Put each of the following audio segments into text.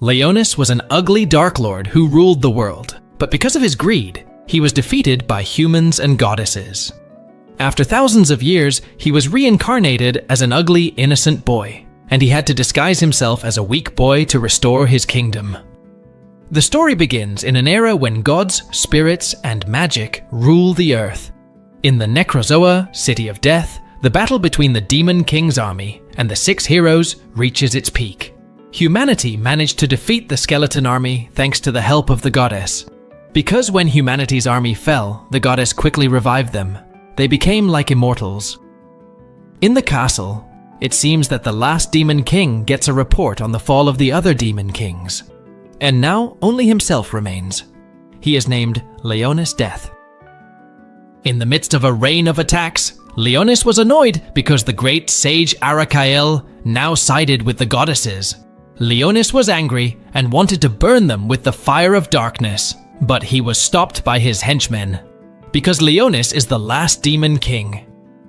Leonis was an ugly Dark Lord who ruled the world, but because of his greed, he was defeated by humans and goddesses. After thousands of years, he was reincarnated as an ugly, innocent boy, and he had to disguise himself as a weak boy to restore his kingdom. The story begins in an era when gods, spirits, and magic rule the earth. In the Necrozoa, City of Death, the battle between the Demon King's army and the 6 heroes reaches its peak. Humanity managed to defeat the skeleton army thanks to the help of the goddess. Because when humanity's army fell, the goddess quickly revived them. They became like immortals. In the castle, it seems that the last Demon King gets a report on the fall of the other Demon Kings. And now only himself remains. He is named Leonis Death. In the midst of a rain of attacks, Leonis was annoyed because the great sage Arakael now sided with the goddesses. Leonis was angry and wanted to burn them with the fire of darkness, but he was stopped by his henchmen. Because Leonis is the last Demon King.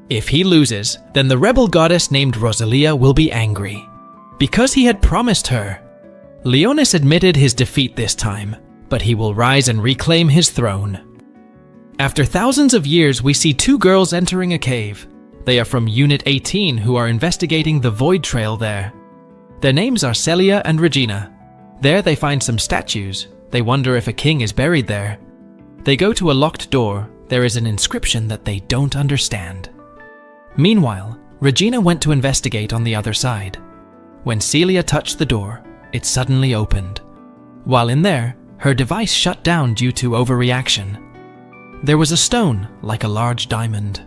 If he loses, then the rebel goddess named Rosalia will be angry. Because he had promised her. Leonis admitted his defeat this time, but he will rise and reclaim his throne. After thousands of years, we see 2 girls entering a cave. They are from Unit 18 who are investigating the Void Trail there. Their names are Celia and Regina. There they find some statues. They wonder if a king is buried there. They go to a locked door. There is an inscription that they don't understand. Meanwhile, Regina went to investigate on the other side. When Celia touched the door, it suddenly opened. While in there, her device shut down due to overreaction. There was a stone, like a large diamond.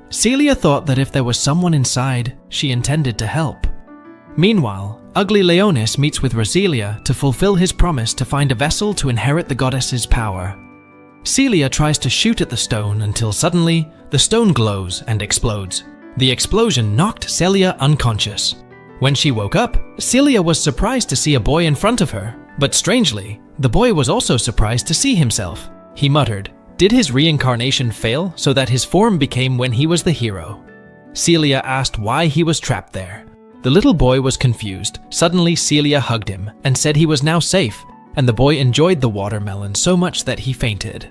Celia thought that if there was someone inside, she intended to help. Meanwhile, ugly Leonis meets with Rosalia to fulfill his promise to find a vessel to inherit the goddess's power. Celia tries to shoot at the stone until suddenly, the stone glows and explodes. The explosion knocked Celia unconscious. When she woke up, Celia was surprised to see a boy in front of her, but strangely, the boy was also surprised to see himself. He muttered, "Did his reincarnation fail so that his form became when he was the hero?" Celia asked why he was trapped there. The little boy was confused. Suddenly, Celia hugged him and said he was now safe, and the boy enjoyed the watermelon so much that he fainted.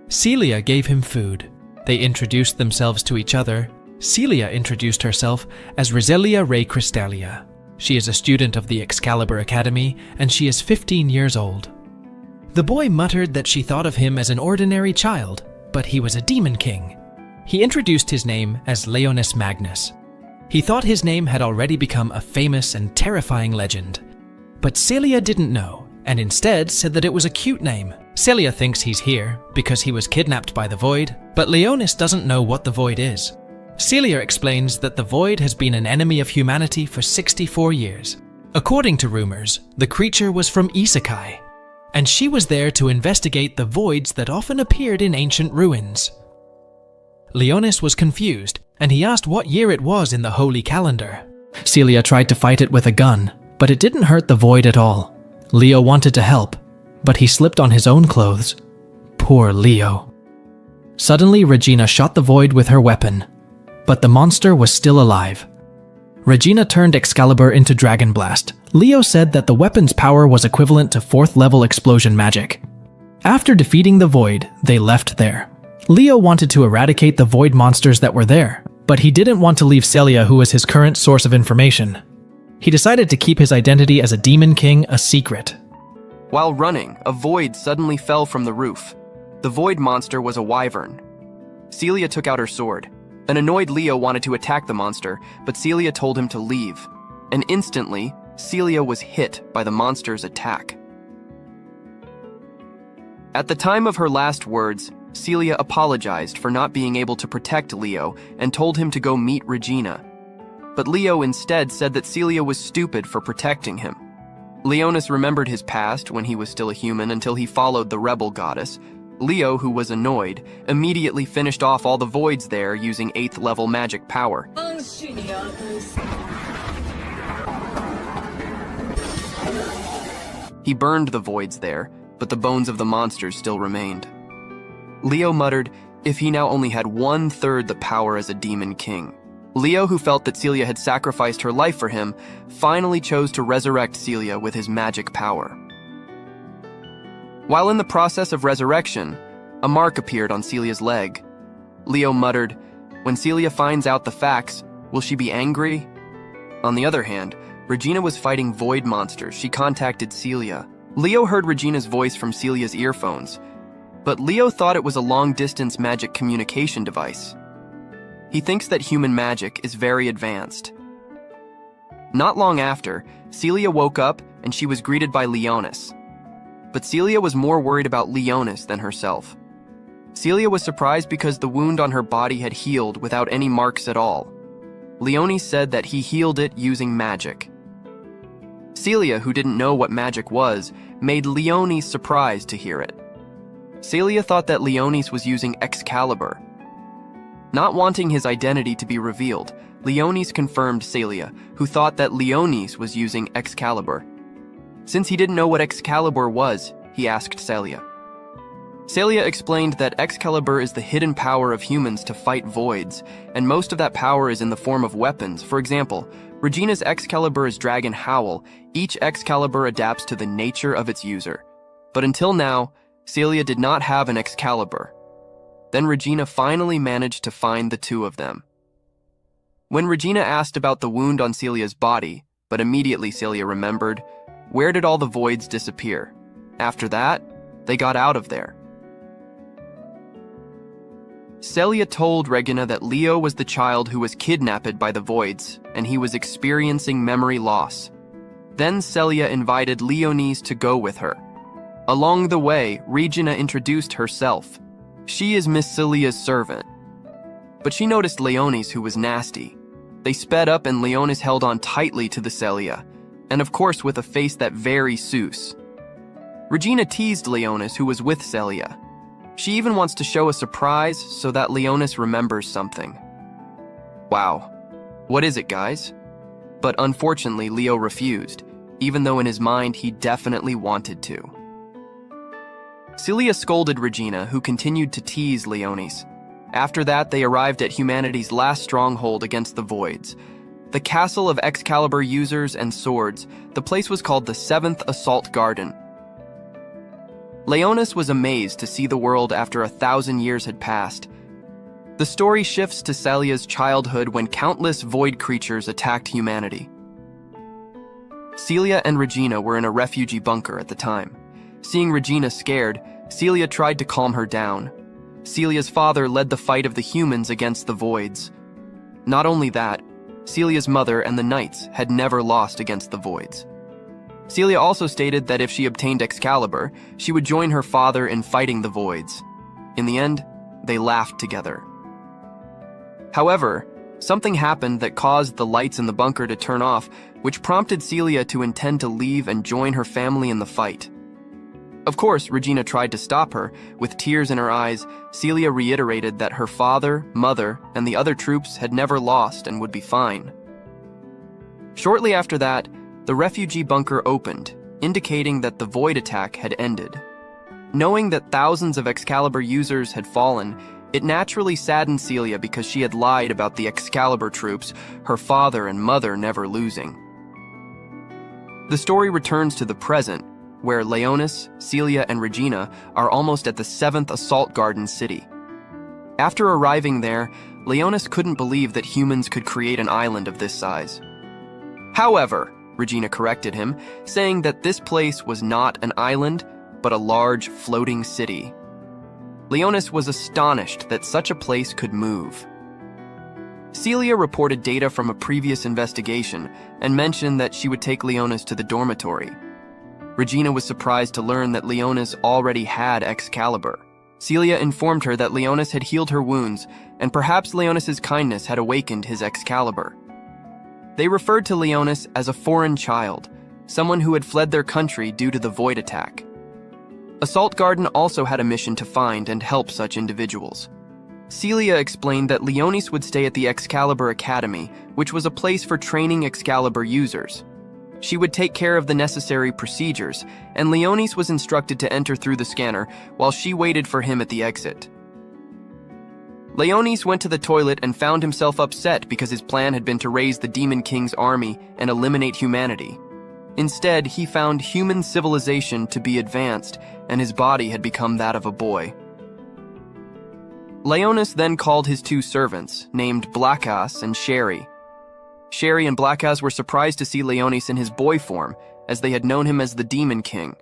Celia gave him food. They introduced themselves to each other. Celia introduced herself as Rosalia Ray Crystalia. She is a student of the Excalibur Academy, and she is 15 years old. The boy muttered that she thought of him as an ordinary child, but he was a demon king. He introduced his name as Leonis Magnus. He thought his name had already become a famous and terrifying legend. But Celia didn't know, and instead said that it was a cute name. Celia thinks he's here because he was kidnapped by the Void, but Leonis doesn't know what the Void is. Celia explains that the Void has been an enemy of humanity for 64 years. According to rumors, the creature was from Isekai, and she was there to investigate the voids that often appeared in ancient ruins. Leonis was confused, and he asked what year it was in the holy calendar. Celia tried to fight it with a gun, but it didn't hurt the Void at all. Leo wanted to help, but he slipped on his own clothes. Poor Leo. Suddenly, Regina shot the Void with her weapon, but the monster was still alive. Regina turned Excalibur into Dragon Blast. Leo said that the weapon's power was equivalent to 4th level explosion magic. After defeating the Void, they left there. Leo wanted to eradicate the Void monsters that were there, but he didn't want to leave Celia, who was his current source of information. He decided to keep his identity as a Demon King a secret. While running, a Void suddenly fell from the roof. The Void monster was a wyvern. Celia took out her sword. An annoyed Leo wanted to attack the monster, but Celia told him to leave. And instantly, Celia was hit by the monster's attack. At the time of her last words, Celia apologized for not being able to protect Leo and told him to go meet Regina. But Leo instead said that Celia was stupid for protecting him. Leonis remembered his past when he was still a human until he followed the rebel goddess. Leo, who was annoyed, immediately finished off all the voids there using 8th level magic power. He burned the voids there, but the bones of the monsters still remained. Leo muttered if he now only had 1/3 the power as a demon king. Leo, who felt that Celia had sacrificed her life for him, finally chose to resurrect Celia with his magic power. While in the process of resurrection, a mark appeared on Celia's leg. Leo muttered, "When Celia finds out the facts, will she be angry?" On the other hand, Regina was fighting void monsters. She contacted Celia. Leo heard Regina's voice from Celia's earphones, but Leo thought it was a long-distance magic communication device. He thinks that human magic is very advanced. Not long after, Celia woke up and she was greeted by Leonis. But Celia was more worried about Leonis than herself. Celia was surprised because the wound on her body had healed without any marks at all. Leonis said that he healed it using magic. Celia, who didn't know what magic was, made Leonis surprised to hear it. Celia thought that Leonis was using Excalibur. Not wanting his identity to be revealed, Leonis confirmed Celia, who thought that Leonis was using Excalibur. Since he didn't know what Excalibur was, he asked Celia. Celia explained that Excalibur is the hidden power of humans to fight voids, and most of that power is in the form of weapons. For example, Regina's Excalibur is Dragon Howl. Each Excalibur adapts to the nature of its user. But until now, Celia did not have an Excalibur. Then Regina finally managed to find the two of them. When Regina asked about the wound on Celia's body, but immediately Celia remembered, where did all the voids disappear? After that, they got out of there. Celia told Regina that Leo was the child who was kidnapped by the voids, and he was experiencing memory loss. Then Celia invited Leonis to go with her. Along the way, Regina introduced herself. She is Miss Celia's servant. But she noticed Leonis, who was nasty. They sped up and Leonis held on tightly to the Celia, and of course with a face that very Seuss. Regina teased Leonis, who was with Celia. She even wants to show a surprise so that Leonis remembers something. Wow. What is it, guys? But unfortunately, Leo refused, even though in his mind he definitely wanted to. Celia scolded Regina, who continued to tease Leonis. After that, they arrived at humanity's last stronghold against the voids, the castle of Excalibur users and swords. The place was called the 7th Assault Garden. Leonis was amazed to see the world after 1,000 years had passed. The story shifts to Celia's childhood when countless void creatures attacked humanity. Celia and Regina were in a refugee bunker at the time. Seeing Regina scared, Celia tried to calm her down. Celia's father led the fight of the humans against the voids. Not only that, Celia's mother and the knights had never lost against the voids. Celia also stated that if she obtained Excalibur, she would join her father in fighting the voids. In the end, they laughed together. However, something happened that caused the lights in the bunker to turn off, which prompted Celia to intend to leave and join her family in the fight. Of course, Regina tried to stop her. With tears in her eyes, Celia reiterated that her father, mother, and the other troops had never lost and would be fine. Shortly after that, the refugee bunker opened, indicating that the void attack had ended. Knowing that thousands of Excalibur users had fallen, it naturally saddened Celia because she had lied about the Excalibur troops, her father and mother never losing. The story returns to the present, where Leonis, Celia, and Regina are almost at the 7th Assault Garden city. After arriving there, Leonis couldn't believe that humans could create an island of this size. However, Regina corrected him, saying that this place was not an island, but a large floating city. Leonis was astonished that such a place could move. Celia reported data from a previous investigation and mentioned that she would take Leonis to the dormitory. Regina was surprised to learn that Leonis already had Excalibur. Celia informed her that Leonis had healed her wounds, and perhaps Leonis's kindness had awakened his Excalibur. They referred to Leonis as a foreign child, someone who had fled their country due to the void attack. Assault Garden also had a mission to find and help such individuals. Celia explained that Leonis would stay at the Excalibur Academy, which was a place for training Excalibur users. She would take care of the necessary procedures, and Leonis was instructed to enter through the scanner while she waited for him at the exit. Leonis went to the toilet and found himself upset because his plan had been to raise the Demon King's army and eliminate humanity. Instead, he found human civilization to be advanced, and his body had become that of a boy. Leonis then called his two servants, named Blackass and Sherry. Sherry and Blackass were surprised to see Leonis in his boy form, as they had known him as the Demon King.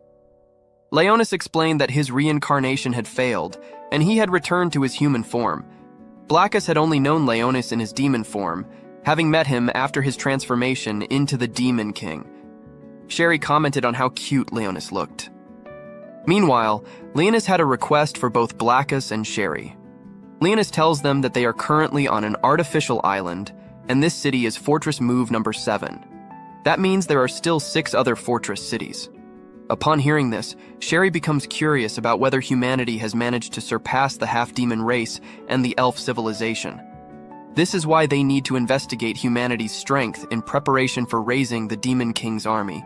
Leonis explained that his reincarnation had failed, and he had returned to his human form. Blackass had only known Leonis in his demon form, having met him after his transformation into the Demon King. Sherry commented on how cute Leonis looked. Meanwhile, Leonis had a request for both Blackass and Sherry. Leonis tells them that they are currently on an artificial island, and this city is Fortress Move number 7. That means there are still 6 other fortress cities. Upon hearing this, Sherry becomes curious about whether humanity has managed to surpass the half-demon race and the elf civilization. This is why they need to investigate humanity's strength in preparation for raising the Demon King's army.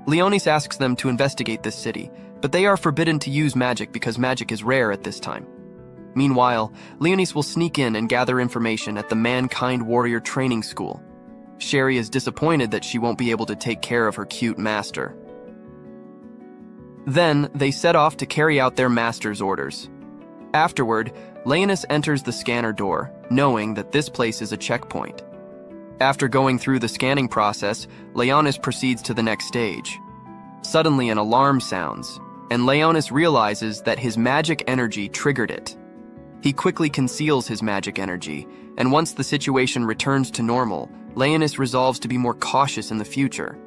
Leonis asks them to investigate this city, but they are forbidden to use magic because magic is rare at this time. Meanwhile, Leonis will sneak in and gather information at the Mankind Warrior Training School. Sherry is disappointed that she won't be able to take care of her cute master. Then, they set off to carry out their master's orders. Afterward, Leonis enters the scanner door, knowing that this place is a checkpoint. After going through the scanning process, Leonis proceeds to the next stage. Suddenly, an alarm sounds, and Leonis realizes that his magic energy triggered it. He quickly conceals his magic energy, and once the situation returns to normal, Leonis resolves to be more cautious in the future.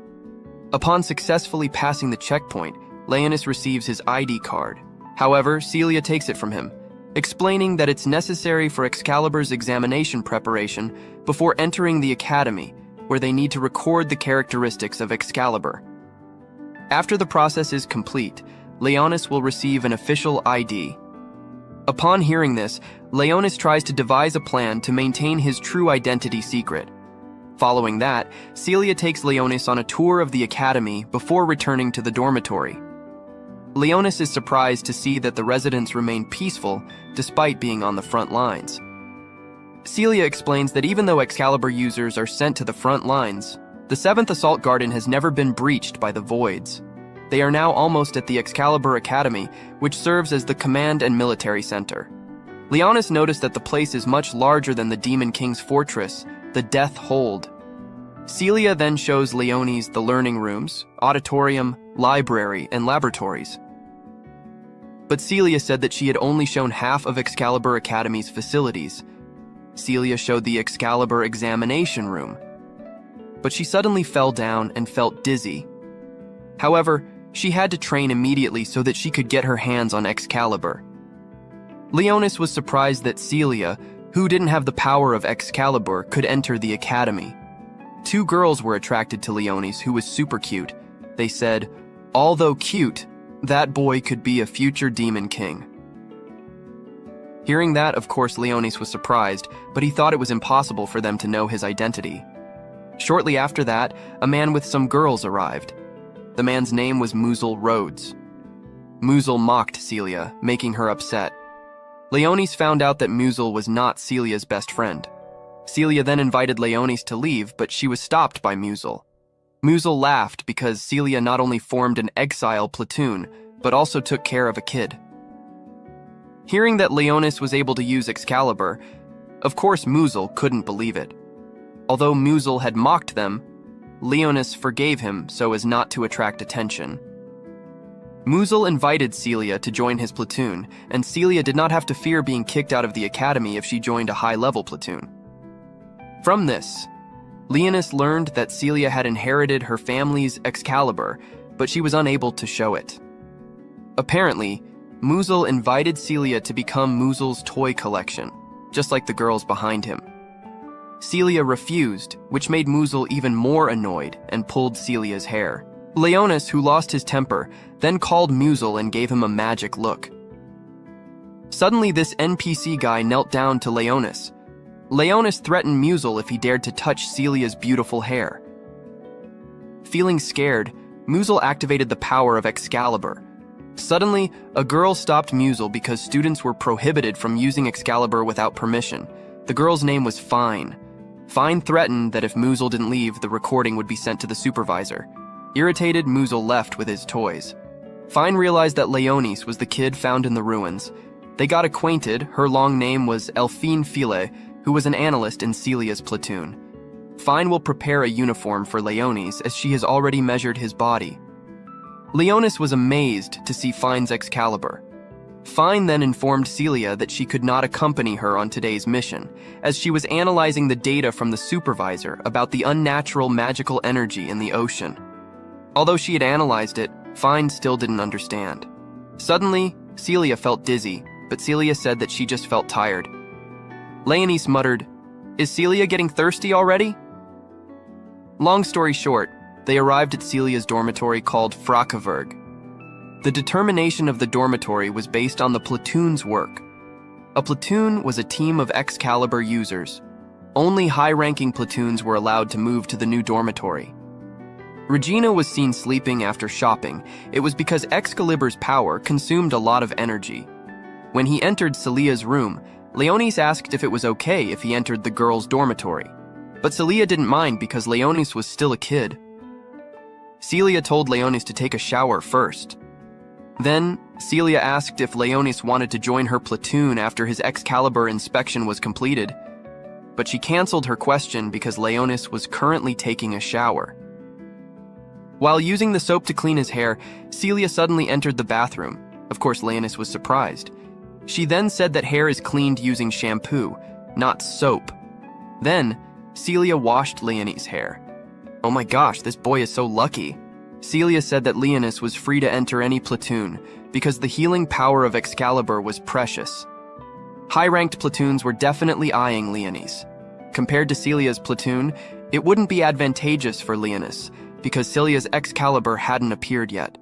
Upon successfully passing the checkpoint, Leonis receives his ID card. However, Celia takes it from him, explaining that it's necessary for Excalibur's examination preparation before entering the academy, where they need to record the characteristics of Excalibur. After the process is complete, Leonis will receive an official ID. Upon hearing this, Leonis tries to devise a plan to maintain his true identity secret. Following that, Celia takes Leonis on a tour of the academy before returning to the dormitory. Leonis is surprised to see that the residents remain peaceful despite being on the front lines. Celia explains that even though Excalibur users are sent to the front lines, the 7th Assault Garden has never been breached by the Voids. They are now almost at the Excalibur Academy, which serves as the command and military center. Leonis noticed that the place is much larger than the Demon King's fortress, the Death Hold. Celia then shows Leonis the learning rooms, auditorium, library, and laboratories. But Celia said that she had only shown half of Excalibur Academy's facilities. Celia showed the Excalibur examination room. But she suddenly fell down and felt dizzy. However, she had to train immediately so that she could get her hands on Excalibur. Leonis was surprised that Celia, who didn't have the power of Excalibur, could enter the academy. 2 girls were attracted to Leonis, who was super cute. They said, "Although cute, that boy could be a future Demon King." Hearing that, of course, Leonis was surprised, but he thought it was impossible for them to know his identity. Shortly after that, a man with some girls arrived. The man's name was Muzel Rhodes. Muzel mocked Celia, making her upset. Leonis found out that Muzel was not Celia's best friend. Celia then invited Leonis to leave, but she was stopped by Muzel. Muzel laughed because Celia not only formed an exile platoon, but also took care of a kid. Hearing that Leonis was able to use Excalibur, of course Muzel couldn't believe it. Although Muzel had mocked them, Leonis forgave him so as not to attract attention. Muzel invited Celia to join his platoon, and Celia did not have to fear being kicked out of the academy if she joined a high-level platoon. From this, Leonis learned that Celia had inherited her family's Excalibur, but she was unable to show it. Apparently, Muzel invited Celia to become Muzel's toy collection, just like the girls behind him. Celia refused, which made Muzel even more annoyed and pulled Celia's hair. Leonis, who lost his temper, then called Muzel and gave him a magic look. Suddenly, this NPC guy knelt down to Leonis. Leonis threatened Muzel if he dared to touch Celia's beautiful hair. Feeling scared, Muzel activated the power of Excalibur. Suddenly, a girl stopped Musil because students were prohibited from using Excalibur without permission. The girl's name was Fine. Fine threatened that if Musil didn't leave, the recording would be sent to the supervisor. Irritated, Musil left with his toys. Fine realized that Leonis was the kid found in the ruins. They got acquainted. Her long name was Elphine File, who was an analyst in Celia's platoon. Fine will prepare a uniform for Leonis as she has already measured his body. Leonis was amazed to see Fine's Excalibur. Fine then informed Celia that she could not accompany her on today's mission, as she was analyzing the data from the supervisor about the unnatural magical energy in the ocean. Although she had analyzed it, Fine still didn't understand. Suddenly, Celia felt dizzy, but Celia said that she just felt tired. Leonis muttered, "Is Celia getting thirsty already?" Long story short, they arrived at Celia's dormitory called Frakaverg. The determination of the dormitory was based on the platoon's work. A platoon was a team of Excalibur users. Only high-ranking platoons were allowed to move to the new dormitory. Regina was seen sleeping after shopping. It was because Excalibur's power consumed a lot of energy. When he entered Celia's room, Leonis asked if it was okay if he entered the girls' dormitory. But Celia didn't mind because Leonis was still a kid. Celia told Leonis to take a shower first. Then, Celia asked if Leonis wanted to join her platoon after his Excalibur inspection was completed. But she canceled her question because Leonis was currently taking a shower. While using the soap to clean his hair, Celia suddenly entered the bathroom. Of course, Leonis was surprised. She then said that hair is cleaned using shampoo, not soap. Then, Celia washed Leonis' hair. Oh my gosh, this boy is so lucky. Celia said that Leonis was free to enter any platoon because the healing power of Excalibur was precious. High-ranked platoons were definitely eyeing Leonis. Compared to Celia's platoon, it wouldn't be advantageous for Leonis because Celia's Excalibur hadn't appeared yet.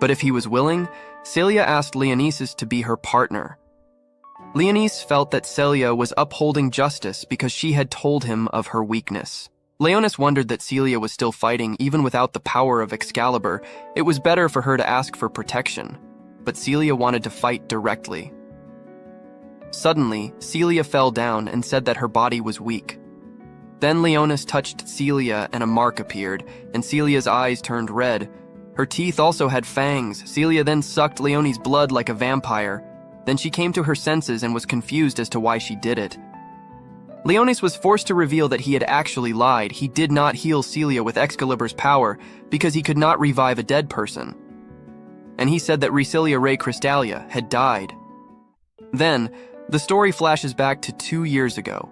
But if he was willing, Celia asked Leonis to be her partner. Leonis felt that Celia was upholding justice because she had told him of her weakness. Leonis wondered that Celia was still fighting even without the power of Excalibur. It was better for her to ask for protection. But Celia wanted to fight directly. Suddenly, Celia fell down and said that her body was weak. Then Leonis touched Celia and a mark appeared, and Celia's eyes turned red. Her teeth also had fangs. Celia then sucked Leonis' blood like a vampire. Then she came to her senses and was confused as to why she did it. Leonis was forced to reveal that he had actually lied. He did not heal Celia with Excalibur's power because he could not revive a dead person. And he said that Recilia Ray Crystalia had died. Then, the story flashes back to 2 years ago.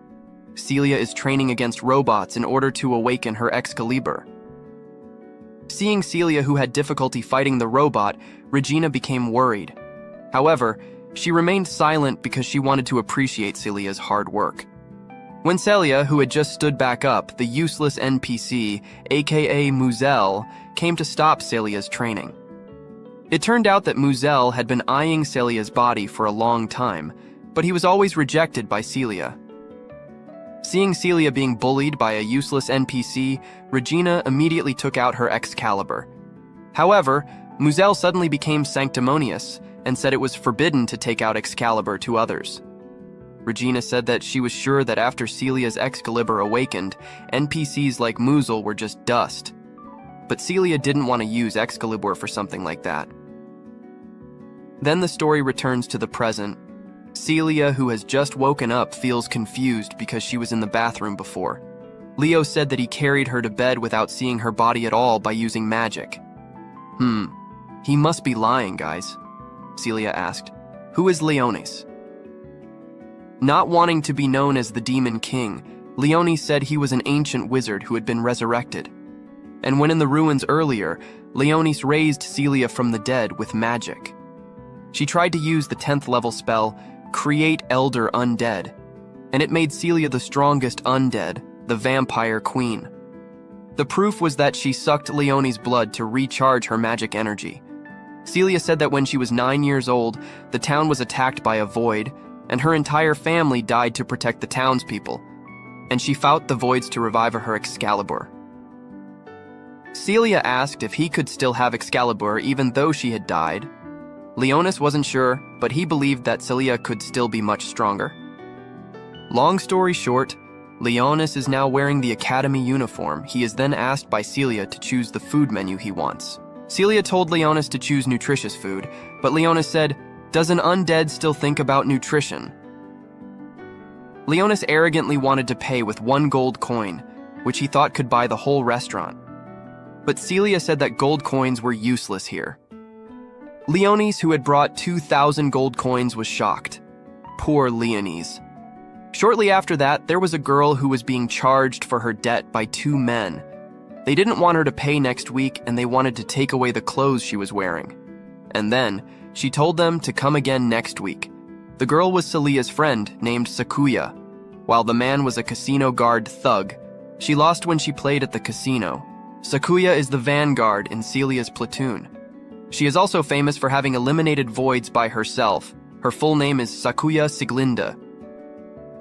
Celia is training against robots in order to awaken her Excalibur. Seeing Celia, who had difficulty fighting the robot, Regina became worried. However, she remained silent because she wanted to appreciate Celia's hard work. When Celia, who had just stood back up, the useless NPC, aka Muzel, came to stop Celia's training. It turned out that Muzel had been eyeing Celia's body for a long time, but he was always rejected by Celia. Seeing Celia being bullied by a useless NPC, Regina immediately took out her Excalibur. However, Muzel suddenly became sanctimonious and said it was forbidden to take out Excalibur to others. Regina said that she was sure that after Celia's Excalibur awakened, NPCs like Muzel were just dust. But Celia didn't want to use Excalibur for something like that. Then the story returns to the present. Celia, who has just woken up, feels confused because she was in the bathroom before. Leo said that he carried her to bed without seeing her body at all by using magic. He must be lying, guys. Celia asked, "Who is Leonis?" Not wanting to be known as the Demon King, Leonis said he was an ancient wizard who had been resurrected. And when in the ruins earlier, Leonis raised Celia from the dead with magic. She tried to use the 10th level spell, Create Elder Undead, and it made Celia the strongest undead, the Vampire Queen. The proof was that she sucked Leonis' blood to recharge her magic energy. Celia said that when she was 9 years old, the town was attacked by a void, and her entire family died to protect the townspeople, and she fought the voids to revive her Excalibur. Celia asked if he could still have Excalibur even though she had died, Leonis wasn't sure, but he believed that Celia could still be much stronger. Long story short, Leonis is now wearing the academy uniform. He is then asked by Celia to choose the food menu he wants. Celia told Leonis to choose nutritious food, but Leonis said, "Does an undead still think about nutrition?" Leonis arrogantly wanted to pay with 1 gold coin, which he thought could buy the whole restaurant. But Celia said that gold coins were useless here. Leonis, who had brought 2,000 gold coins, was shocked. Poor Leonis. Shortly after that, there was a girl who was being charged for her debt by 2 men. They didn't want her to pay next week, and they wanted to take away the clothes she was wearing. And then, she told them to come again next week. The girl was Celia's friend, named Sakuya, while the man was a casino guard thug. She lost when she played at the casino. Sakuya is the vanguard in Celia's platoon. She is also famous for having eliminated voids by herself. Her full name is Sakuya Siglinda.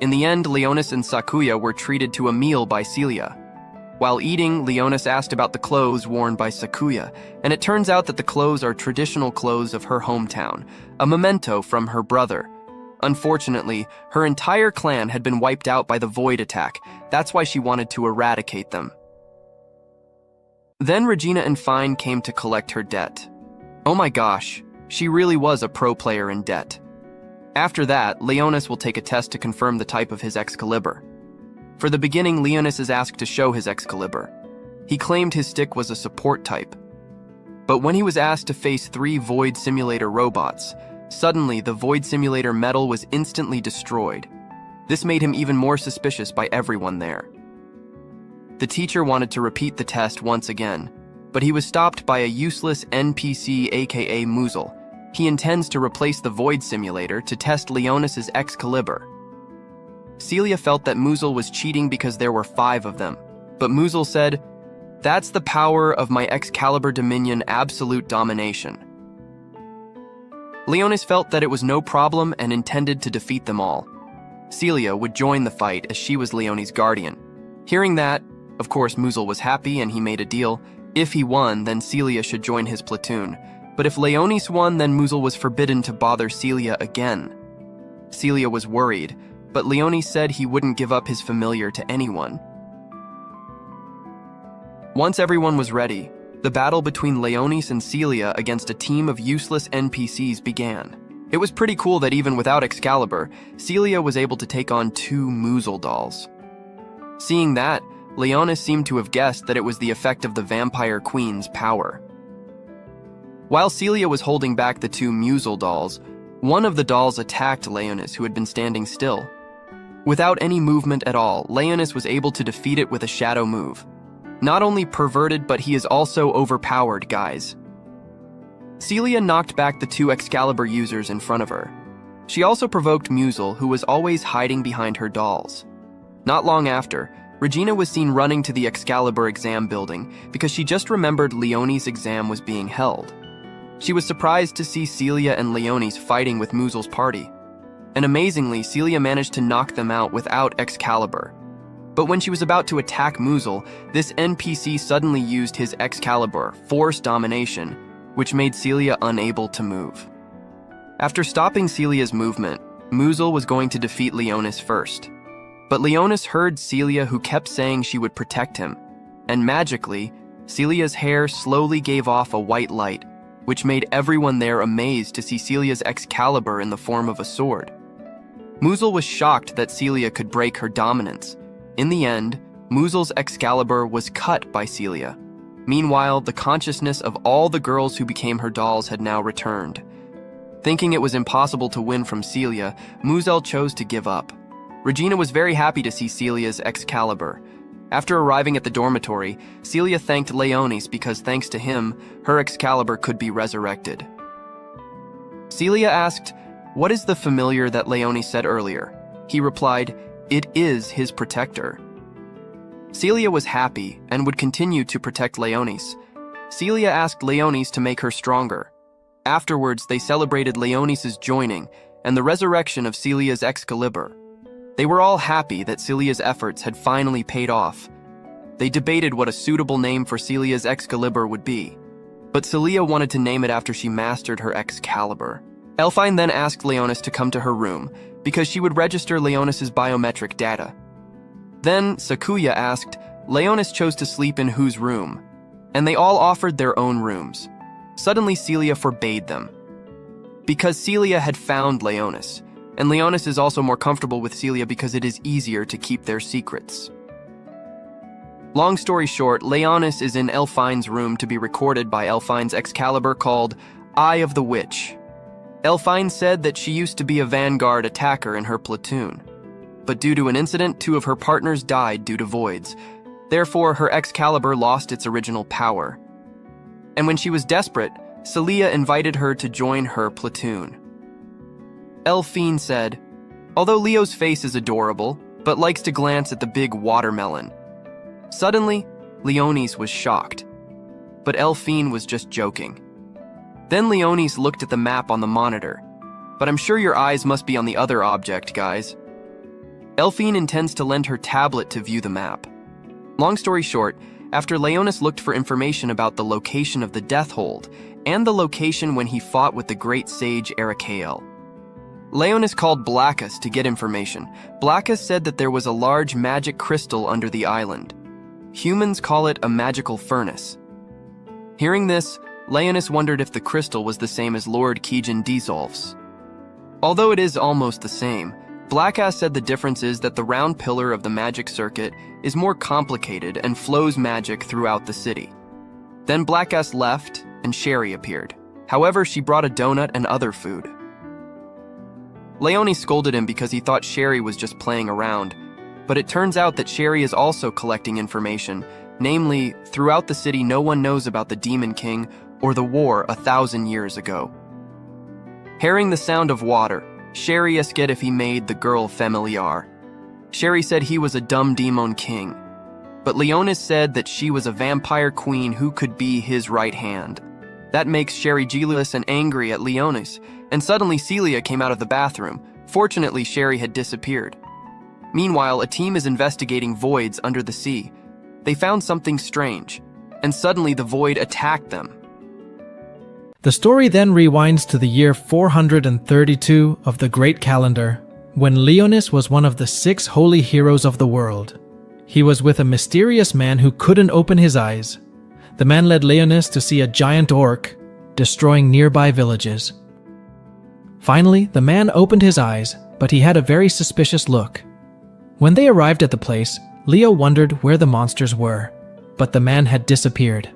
In the end, Leonis and Sakuya were treated to a meal by Celia. While eating, Leonis asked about the clothes worn by Sakuya, and it turns out that the clothes are traditional clothes of her hometown, a memento from her brother. Unfortunately, her entire clan had been wiped out by the void attack. That's why she wanted to eradicate them. Then Regina and Fine came to collect her debt. Oh my gosh, she really was a pro player in debt. After that, Leonis will take a test to confirm the type of his Excalibur. For the beginning, Leonis is asked to show his Excalibur. He claimed his stick was a support type. But when he was asked to face 3 Void Simulator robots, suddenly the Void Simulator metal was instantly destroyed. This made him even more suspicious by everyone there. The teacher wanted to repeat the test once again, but he was stopped by a useless NPC aka Muzzle. He intends to replace the Void Simulator to test Leonis' Excalibur. Celia felt that Muzzle was cheating because there were 5 of them, but Muzzle said, "That's the power of my Excalibur Dominion Absolute Domination." Leonis felt that it was no problem and intended to defeat them all. Celia would join the fight as she was Leonis' guardian. Hearing that, of course Muzzle was happy and he made a deal. If he won, then Celia should join his platoon. But if Leonis won, then Muzzle was forbidden to bother Celia again. Celia was worried, but Leonis said he wouldn't give up his familiar to anyone. Once everyone was ready, the battle between Leonis and Celia against a team of useless NPCs began. It was pretty cool that even without Excalibur, Celia was able to take on 2 Muzzle dolls. Seeing that, Leonis seemed to have guessed that it was the effect of the Vampire Queen's power. While Celia was holding back the 2 Muzzle dolls, one of the dolls attacked Leonis, who had been standing still. Without any movement at all, Leonis was able to defeat it with a shadow move. Not only perverted, but he is also overpowered, guys. Celia knocked back the 2 Excalibur users in front of her. She also provoked Muzzle, who was always hiding behind her dolls. Not long after, Regina was seen running to the Excalibur exam building because she just remembered Leonis' exam was being held. She was surprised to see Celia and Leonis fighting with Muzzle's party. And amazingly, Celia managed to knock them out without Excalibur. But when she was about to attack Muzzle, this NPC suddenly used his Excalibur, Force Domination, which made Celia unable to move. After stopping Celia's movement, Muzzle was going to defeat Leonis first. But Leonis heard Celia, who kept saying she would protect him, and magically, Celia's hair slowly gave off a white light, which made everyone there amazed to see Celia's Excalibur in the form of a sword. Muzzle was shocked that Celia could break her dominance. In the end, Muzzle's Excalibur was cut by Celia. Meanwhile, the consciousness of all the girls who became her dolls had now returned. Thinking it was impossible to win from Celia, Muzzle chose to give up. Regina was very happy to see Celia's Excalibur. After arriving at the dormitory, Celia thanked Leonis because thanks to him, her Excalibur could be resurrected. Celia asked, "What is the familiar that Leonis said earlier?" He replied, "It is his protector." Celia was happy and would continue to protect Leonis. Celia asked Leonis to make her stronger. Afterwards, they celebrated Leonis' joining and the resurrection of Celia's Excalibur. They were all happy that Celia's efforts had finally paid off. They debated what a suitable name for Celia's Excalibur would be. but Celia wanted to name it after she mastered her Excalibur. Elfine then asked Leonis to come to her room, because she would register Leonis's biometric data. Then, Sakuya asked, Leonis chose to sleep in whose room, and they all offered their own rooms. Suddenly, Celia forbade them, because Celia had found Leonis, and Leonis is also more comfortable with Celia because it is easier to keep their secrets. Long story short, Leonis is in Elfine's room to be recorded by Elfine's Excalibur called Eye of the Witch. Elfine said that she used to be a vanguard attacker in her platoon, but due to an incident, 2 of her partners died due to voids. Therefore, her Excalibur lost its original power. And when she was desperate, Celia invited her to join her platoon. Elfine said, although Leo's face is adorable, but likes to glance at the big watermelon. Suddenly, Leonis was shocked, but Elfine was just joking. Then Leonis looked at the map on the monitor, but I'm sure your eyes must be on the other object, guys. Elfine intends to lend her tablet to view the map. Long story short, after Leonis looked for information about the location of the Death Hold and the location when he fought with the great sage Arakael, Leonis called Blackus to get information. Blackus said that there was a large magic crystal under the island. Humans call it a magical furnace. Hearing this, Leonis wondered if the crystal was the same as Lord Keegan Desolf's. Although it is almost the same, Blackass said the difference is that the round pillar of the magic circuit is more complicated and flows magic throughout the city. Then Blackass left and Sherry appeared. However, she brought a donut and other food. Leonis scolded him because he thought Sherry was just playing around, but it turns out that Sherry is also collecting information, namely, throughout the city no one knows about the Demon King or the war 1,000 years ago. Hearing the sound of water, Sherry asked if he made the girl familiar. Sherry said he was a dumb demon king, but Leonis said that she was a vampire queen who could be his right hand. That makes Sherry jealous and angry at Leonis, and suddenly Celia came out of the bathroom. Fortunately, Sherry had disappeared. Meanwhile, a team is investigating voids under the sea. They found something strange, and suddenly the void attacked them. The story then rewinds to the year 432 of the Great Calendar, when Leonis was one of the 6 holy heroes of the world. He was with a mysterious man who couldn't open his eyes. The man led Leonis to see a giant orc destroying nearby villages. Finally, the man opened his eyes, but he had a very suspicious look. When they arrived at the place, Leo wondered where the monsters were, but the man had disappeared.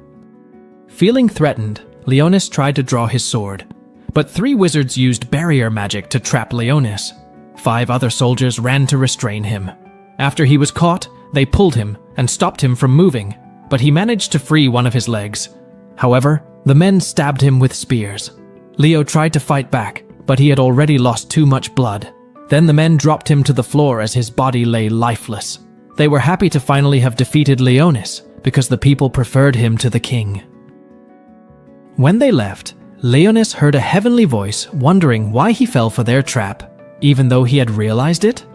Feeling threatened, Leonis tried to draw his sword, but 3 wizards used barrier magic to trap Leonis. 5 other soldiers ran to restrain him. After he was caught, they pulled him and stopped him from moving, but he managed to free one of his legs. However, the men stabbed him with spears. Leo tried to fight back, but he had already lost too much blood. Then the men dropped him to the floor as his body lay lifeless. They were happy to finally have defeated Leonis, because the people preferred him to the king. When they left, Leonis heard a heavenly voice wondering why he fell for their trap, even though he had realized it.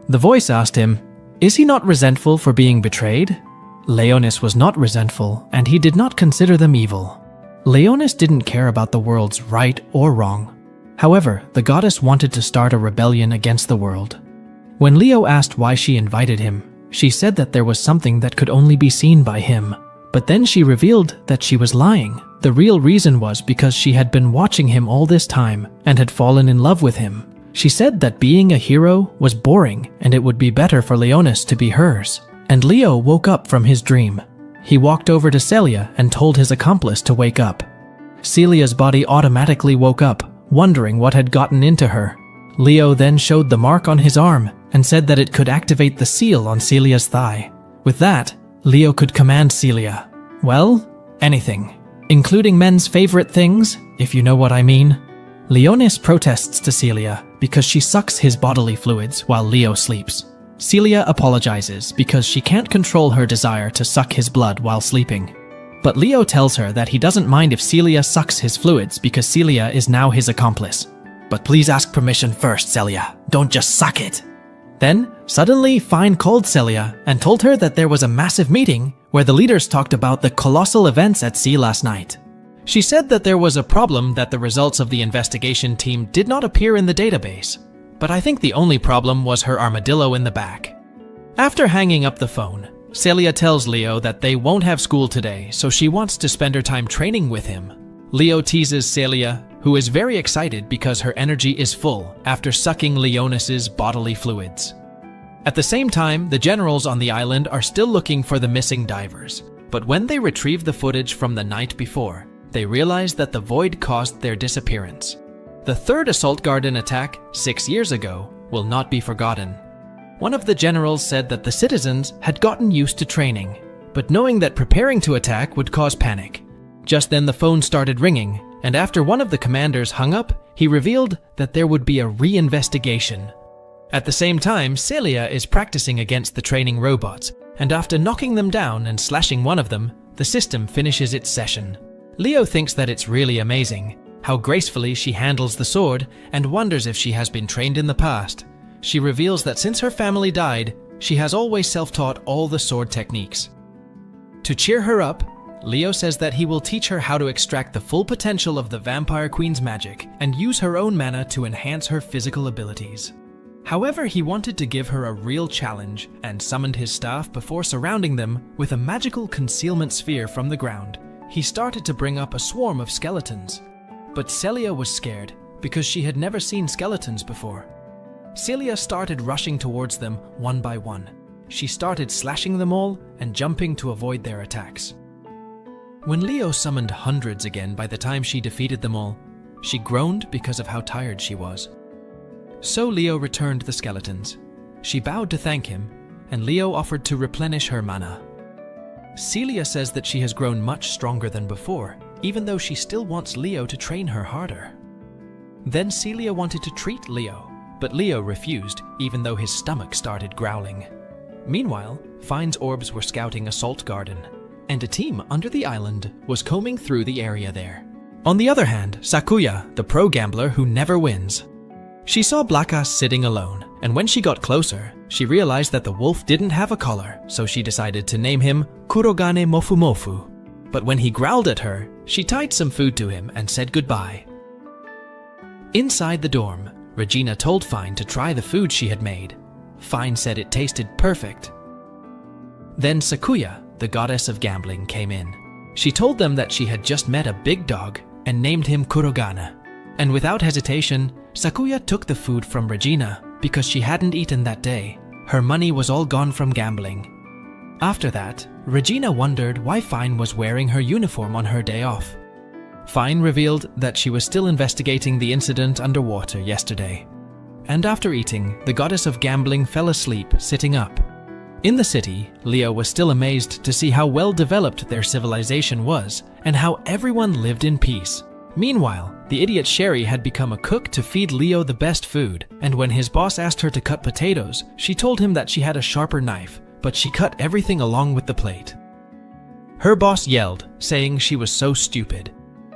The voice asked him, "Is he not resentful for being betrayed?" Leonis was not resentful, and he did not consider them evil. Leonis didn't care about the world's right or wrong. However, the goddess wanted to start a rebellion against the world. When Leo asked why she invited him, she said that there was something that could only be seen by him. But then she revealed that she was lying. The real reason was because she had been watching him all this time and had fallen in love with him. She said that being a hero was boring and it would be better for Leonis to be hers. And Leo woke up from his dream. He walked over to Celia and told his accomplice to wake up. Celia's body automatically woke up, wondering what had gotten into her. Leo then showed the mark on his arm and said that it could activate the seal on Celia's thigh. With that, Leo could command Celia. Well, anything. Including men's favorite things, if you know what I mean. Leonis protests to Celia because she sucks his bodily fluids while Leo sleeps. Celia apologizes because she can't control her desire to suck his blood while sleeping. But Leo tells her that he doesn't mind if Celia sucks his fluids because Celia is now his accomplice. But please ask permission first, Celia. Don't just suck it. Then, suddenly, Fine called Celia and told her that there was a massive meeting where the leaders talked about the colossal events at sea last night. She said that there was a problem that the results of the investigation team did not appear in the database, but I think the only problem was her armadillo in the back. After hanging up the phone, Celia tells Leo that they won't have school today, so she wants to spend her time training with him. Leo teases Celia, who is very excited because her energy is full after sucking Leonis's bodily fluids. At the same time, the generals on the island are still looking for the missing divers, but when they retrieve the footage from the night before, they realize that the void caused their disappearance. The third assault garden attack 6 years ago will not be forgotten. One of the generals said that the citizens had gotten used to training, but knowing that preparing to attack would cause panic. Just then the phone started ringing, and after one of the commanders hung up, he revealed that there would be a re-investigation. At the same time, Celia is practicing against the training robots, and after knocking them down and slashing one of them, the system finishes its session. Leo thinks that it's really amazing how gracefully she handles the sword and wonders if she has been trained in the past. She reveals that since her family died, she has always self-taught all the sword techniques. To cheer her up, Leo says that he will teach her how to extract the full potential of the Vampire Queen's magic and use her own mana to enhance her physical abilities. However, he wanted to give her a real challenge and summoned his staff before surrounding them with a magical concealment sphere from the ground. He started to bring up a swarm of skeletons, but Celia was scared because she had never seen skeletons before. Celia started rushing towards them one by one. She started slashing them all and jumping to avoid their attacks. When Leo summoned hundreds again by the time she defeated them all, she groaned because of how tired she was. So Leo returned the skeletons. She bowed to thank him, and Leo offered to replenish her mana. Celia says that she has grown much stronger than before, even though she still wants Leo to train her harder. Then Celia wanted to treat Leo, but Leo refused, even though his stomach started growling. Meanwhile, Fine's orbs were scouting Assault Garden, and a team under the island was combing through the area there. On the other hand, Sakuya, the pro gambler who never wins. She saw Blackass sitting alone, and when she got closer, she realized that the wolf didn't have a collar, so she decided to name him Kurogane Mofu Mofu. But when he growled at her, she tied some food to him and said goodbye. Inside the dorm, Regina told Fine to try the food she had made. Fine said it tasted perfect. Then Sakuya, the goddess of gambling, came in. She told them that she had just met a big dog and named him Kurogana. And without hesitation, Sakuya took the food from Regina because she hadn't eaten that day. Her money was all gone from gambling. After that, Regina wondered why Fine was wearing her uniform on her day off. Fine revealed that she was still investigating the incident underwater yesterday. And after eating, the goddess of gambling fell asleep sitting up. In the city, Leo was still amazed to see how well developed their civilization was and how everyone lived in peace. Meanwhile, the idiot Sherry had become a cook to feed Leo the best food, and when his boss asked her to cut potatoes, she told him that she had a sharper knife, but she cut everything along with the plate. Her boss yelled, saying she was so stupid,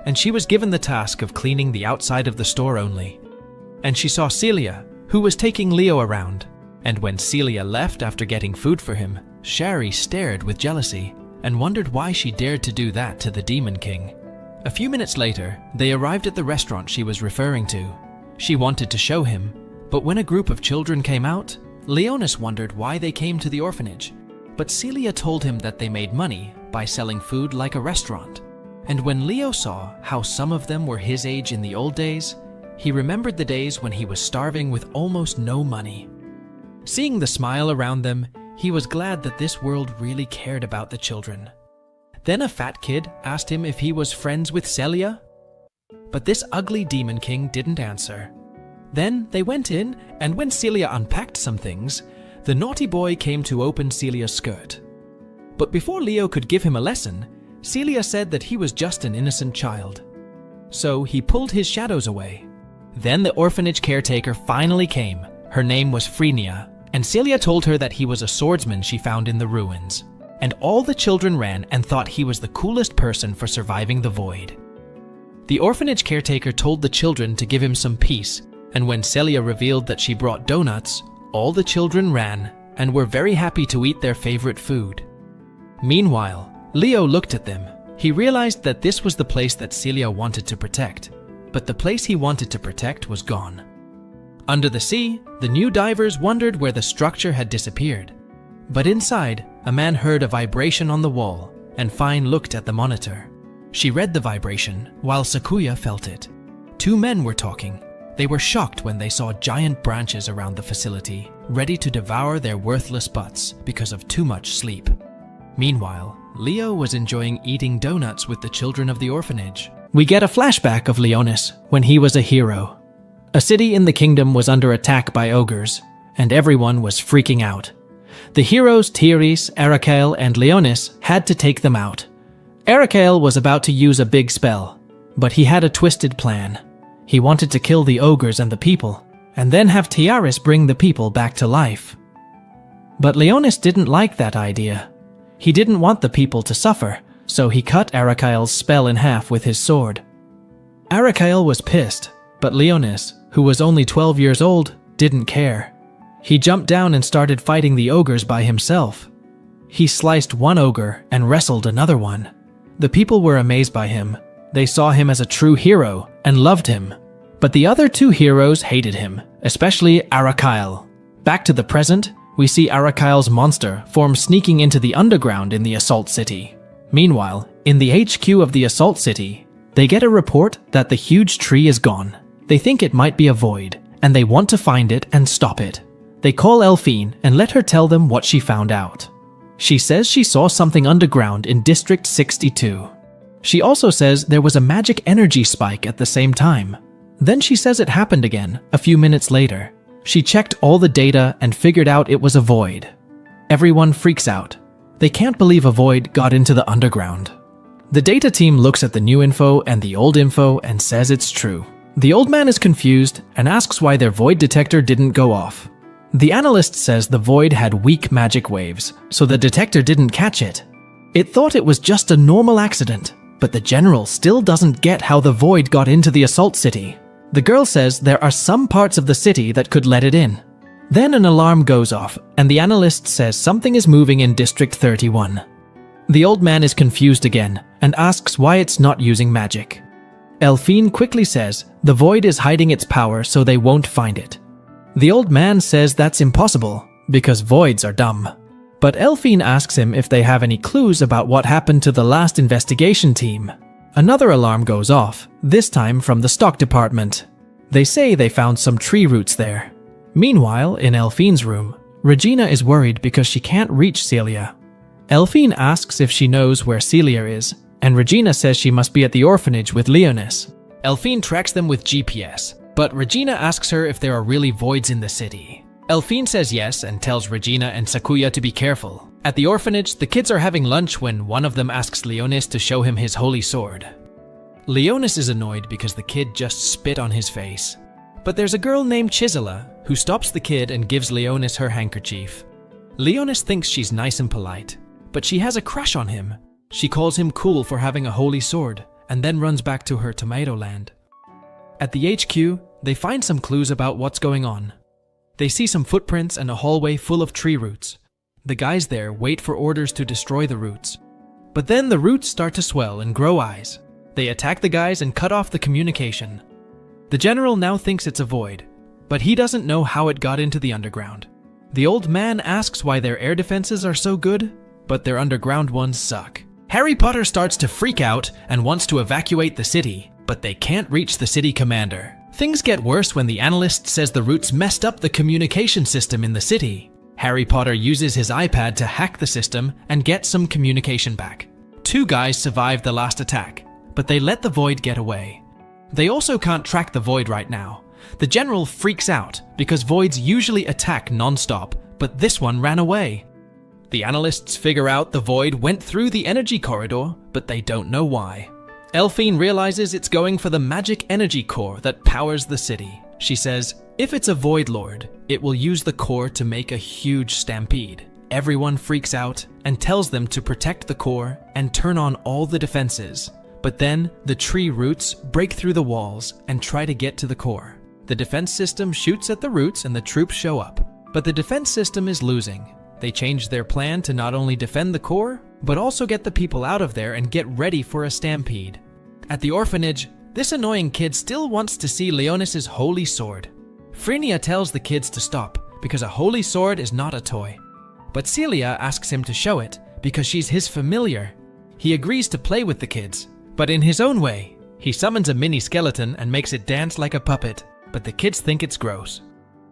and she was given the task of cleaning the outside of the store only. And she saw Celia, who was taking Leo around, and when Celia left after getting food for him, Sherry stared with jealousy and wondered why she dared to do that to the Demon King. A few minutes later, they arrived at the restaurant she was referring to. She wanted to show him, but when a group of children came out, Leonis wondered why they came to the orphanage. But Celia told him that they made money by selling food like a restaurant. And when Leo saw how some of them were his age in the old days, he remembered the days when he was starving with almost no money. Seeing the smile around them, he was glad that this world really cared about the children. Then a fat kid asked him if he was friends with Celia, but this ugly Demon King didn't answer. Then they went in, and when Celia unpacked some things, the naughty boy came to open Celia's skirt. But before Leo could give him a lesson, Celia said that he was just an innocent child. So he pulled his shadows away. Then the orphanage caretaker finally came. Her name was Frenia, and Celia told her that he was a swordsman she found in the ruins. And all the children ran and thought he was the coolest person for surviving the void. The orphanage caretaker told the children to give him some peace, and when Celia revealed that she brought donuts, all the children ran and were very happy to eat their favorite food. Meanwhile, Leo looked at them, He realized that this was the place that Celia wanted to protect, but the place he wanted to protect was gone. Under the sea, the new divers wondered where the structure had disappeared. But inside, a man heard a vibration on the wall, and Fine looked at the monitor. She read the vibration, while Sakuya felt it. Two men were talking. They were shocked when they saw giant branches around the facility, ready to devour their worthless butts because of too much sleep. Meanwhile, Leo was enjoying eating donuts with the children of the orphanage. We get a flashback of Leonis when he was a hero. A city in the kingdom was under attack by ogres, and everyone was freaking out. The heroes Tiris, Arakael, and Leonis had to take them out. Arakael was about to use a big spell, but he had a twisted plan. He wanted to kill the ogres and the people, and then have Tiaris bring the people back to life. But Leonis didn't like that idea. He didn't want the people to suffer, so he cut Arakael's spell in half with his sword. Arakael was pissed, but Leonis, who was only 12 years old, didn't care. He jumped down and started fighting the ogres by himself. He sliced one ogre and wrestled another one. The people were amazed by him. They saw him as a true hero and loved him. But the other two heroes hated him, especially Arakael. Back to the present, we see Arakael's monster form sneaking into the underground in the Assault City. Meanwhile, in the HQ of the Assault City, they get a report that the huge tree is gone. They think it might be a void, and they want to find it and stop it. They call Elphine and let her tell them what she found out. She says she saw something underground in District 62. She also says there was a magic energy spike at the same time. Then she says it happened again, a few minutes later. She checked all the data and figured out it was a void. Everyone freaks out. They can't believe a void got into the underground. The data team looks at the new info and the old info and says it's true. The old man is confused and asks why their void detector didn't go off. The analyst says the void had weak magic waves, so the detector didn't catch it. It thought it was just a normal accident, but the general still doesn't get how the void got into the Assault City. The girl says there are some parts of the city that could let it in. Then an alarm goes off, and the analyst says something is moving in District 31. The old man is confused again, and asks why it's not using magic. Elphine quickly says the void is hiding its power so they won't find it. The old man says that's impossible, because voids are dumb. But Elphine asks him if they have any clues about what happened to the last investigation team. Another alarm goes off, this time from the stock department. They say they found some tree roots there. Meanwhile, in Elphine's room, Regina is worried because she can't reach Celia. Elphine asks if she knows where Celia is, and Regina says she must be at the orphanage with Leonis. Elphine tracks them with GPS, but Regina asks her if there are really voids in the city. Elphine says yes and tells Regina and Sakuya to be careful. At the orphanage, the kids are having lunch when one of them asks Leonis to show him his holy sword. Leonis is annoyed because the kid just spit on his face. But there's a girl named Chisela who stops the kid and gives Leonis her handkerchief. Leonis thinks she's nice and polite, but she has a crush on him. She calls him cool for having a holy sword and then runs back to her tomato land. At the HQ, they find some clues about what's going on. They see some footprints and a hallway full of tree roots. The guys there wait for orders to destroy the roots. But then the roots start to swell and grow eyes. They attack the guys and cut off the communication. The general now thinks it's a void, but he doesn't know how it got into the underground. The old man asks why their air defenses are so good, but their underground ones suck. Harry Potter starts to freak out and wants to evacuate the city, but they can't reach the city commander. Things get worse when the analyst says the roots messed up the communication system in the city. Harry Potter uses his iPad to hack the system and get some communication back. Two guys survive the last attack, but they let the void get away. They also can't track the void right now. The general freaks out because voids usually attack non-stop, but this one ran away. The analysts figure out the void went through the energy corridor, but they don't know why. Elphine realizes it's going for the magic energy core that powers the city. She says, if it's a Void Lord, it will use the core to make a huge stampede. Everyone freaks out and tells them to protect the core and turn on all the defenses. But then, the tree roots break through the walls and try to get to the core. The defense system shoots at the roots and the troops show up. But the defense system is losing. They change their plan to not only defend the core, but also get the people out of there and get ready for a stampede. At the orphanage, this annoying kid still wants to see Leonis' holy sword. Phrynia tells the kids to stop because a holy sword is not a toy. But Celia asks him to show it because she's his familiar. He agrees to play with the kids, but in his own way. He summons a mini skeleton and makes it dance like a puppet, but the kids think it's gross.